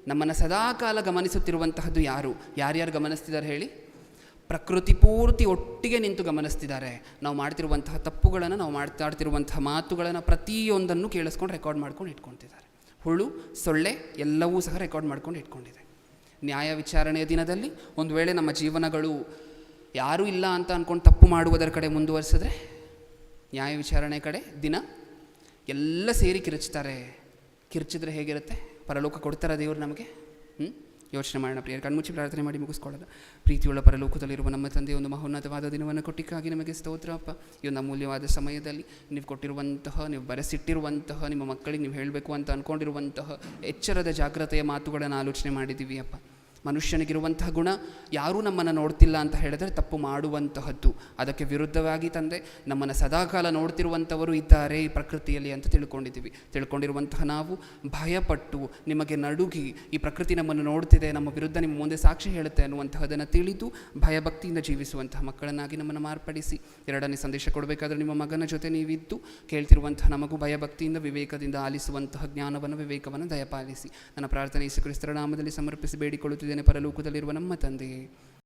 ನಮ್ಮನ್ನು ಸದಾಕಾಲ ಗಮನಿಸುತ್ತಿರುವಂತಹದ್ದು ಯಾರು? ಯಾರ್ಯಾರು ಗಮನಿಸ್ತಿದ್ದಾರೆ ಹೇಳಿ? ಪ್ರಕೃತಿ ಪೂರ್ತಿ ಒಟ್ಟಿಗೆ ನಿಂತು ಗಮನಿಸ್ತಿದ್ದಾರೆ. ನಾವು ಮಾಡ್ತಿರುವಂತಹ ತಪ್ಪುಗಳನ್ನು, ನಾವು ಮಾತಾಡ್ತಿರುವಂತಹ ಮಾತುಗಳನ್ನು ಪ್ರತಿಯೊಂದನ್ನು ಕೇಳಿಸ್ಕೊಂಡು ರೆಕಾರ್ಡ್ ಮಾಡ್ಕೊಂಡು ಇಟ್ಕೊಳ್ತಿದ್ದಾರೆ. ಹುಳು, ಸೊಳ್ಳೆ ಎಲ್ಲವೂ ಸಹ ರೆಕಾರ್ಡ್ ಮಾಡ್ಕೊಂಡು ಇಟ್ಕೊಂಡಿದೆ. ನ್ಯಾಯ ವಿಚಾರಣೆಯ ದಿನದಲ್ಲಿ ಒಂದು ವೇಳೆ ನಮ್ಮ ಜೀವನಗಳು ಯಾರೂ ಇಲ್ಲ ಅಂತ ಅಂದ್ಕೊಂಡು ತಪ್ಪು ಮಾಡುವುದರ ಕಡೆ ಮುಂದುವರಿಸಿದ್ರೆ, ನ್ಯಾಯ ವಿಚಾರಣೆ ಕಡೆ ದಿನ ಎಲ್ಲ ಸೇರಿ ಕಿರುಚ್ತಾರೆ. ಕಿರ್ಚಿದ್ರೆ ಹೇಗಿರುತ್ತೆ? ಪರಲೋಕ ಕೊಡ್ತಾರ ದೇವರು ನಮಗೆ? ಯೋಚನೆ ಮಾಡೋಣ ಪ್ರಿಯರು. ಕಣ್ಮುಚ್ಚಿ ಪ್ರಾರ್ಥನೆ ಮಾಡಿ ಮುಗಿಸ್ಕೊಳ್ಳೋಣ. ಪ್ರೀತಿಯುಳ್ಳ ಪರಲೋಕದಲ್ಲಿರುವ ನಮ್ಮ ತಂದೆ, ಒಂದು ಮಹೋನ್ನತವಾದ ದಿನವನ್ನು ಕೊಟ್ಟಿಕ್ಕಾಗಿ ನಮಗೆ ಸ್ತೋತ್ರ ಅಪ್ಪ. ಈ ಒಂದು ಅಮೂಲ್ಯವಾದ ಸಮಯದಲ್ಲಿ ನೀವು ಕೊಟ್ಟಿರುವಂತಹ, ನೀವು ಬರೆಸಿಟ್ಟಿರುವಂತಹ, ನಿಮ್ಮ ಮಕ್ಕಳಿಗೆ ನೀವು ಹೇಳಬೇಕು ಅಂತ ಅಂದ್ಕೊಂಡಿರುವಂತಹ ಎಚ್ಚರದ ಜಾಗ್ರತೆಯ ಮಾತುಗಳನ್ನು ಆಲೋಚನೆ ಮಾಡಿದ್ದೀವಿ ಅಪ್ಪ. ಮನುಷ್ಯನಿಗಿರುವಂತಹ ಗುಣ ಯಾರೂ ನಮ್ಮನ್ನು ನೋಡ್ತಿಲ್ಲ ಅಂತ ಹೇಳಿದರೆ ತಪ್ಪು ಮಾಡುವಂತಹದ್ದು. ಅದಕ್ಕೆ ವಿರುದ್ಧವಾಗಿ ತಂದೆ ನಮ್ಮನ್ನು ಸದಾಕಾಲ ನೋಡ್ತಿರುವಂಥವರು ಇದ್ದಾರೆ ಈ ಪ್ರಕೃತಿಯಲ್ಲಿ ಅಂತ ತಿಳ್ಕೊಂಡಿರುವಂತಹ ನಾವು ಭಯಪಟ್ಟು ನಿಮಗೆ ನಡುಗಿ ಈ ಪ್ರಕೃತಿ ನಮ್ಮನ್ನು ನೋಡ್ತಿದೆ, ನಮ್ಮ ವಿರುದ್ಧ ನಿಮ್ಮ ಮುಂದೆ ಸಾಕ್ಷಿ ಹೇಳುತ್ತೆ ಅನ್ನುವಂತಹದನ್ನು ತಿಳಿದು ಭಯಭಕ್ತಿಯಿಂದ ಜೀವಿಸುವಂತಹ ಮಕ್ಕಳನ್ನಾಗಿ ನಮ್ಮನ್ನು ಮಾರ್ಪಡಿಸಿ. ಎರಡನೇ ಸಂದೇಶ ಕೊಡಬೇಕಾದ್ರೆ ನಿಮ್ಮ ಮಗನ ಜೊತೆ ನೀವಿದ್ದು ಕೇಳ್ತಿರುವಂತಹ ನಮಗೂ ಭಯಭಕ್ತಿಯಿಂದ ವಿವೇಕದಿಂದ ಆಲಿಸುವಂತಹ ಜ್ಞಾನವನ್ನು ವಿವೇಕವನ್ನು ದಯಪಾಲಿಸಿ. ನನ್ನ ಪ್ರಾರ್ಥನೆ ಯೇಸು ಕ್ರಿಸ್ತರ ನಾಮದಲ್ಲಿ ಸಮರ್ಪಿಸಿ ಬೇಡಿಕೊಳ್ಳುತ್ತಿದ್ದೇನೆ, ಪರಲೋಕದಲ್ಲಿರುವ ನಮ್ಮ ತಂದೆಯೇ.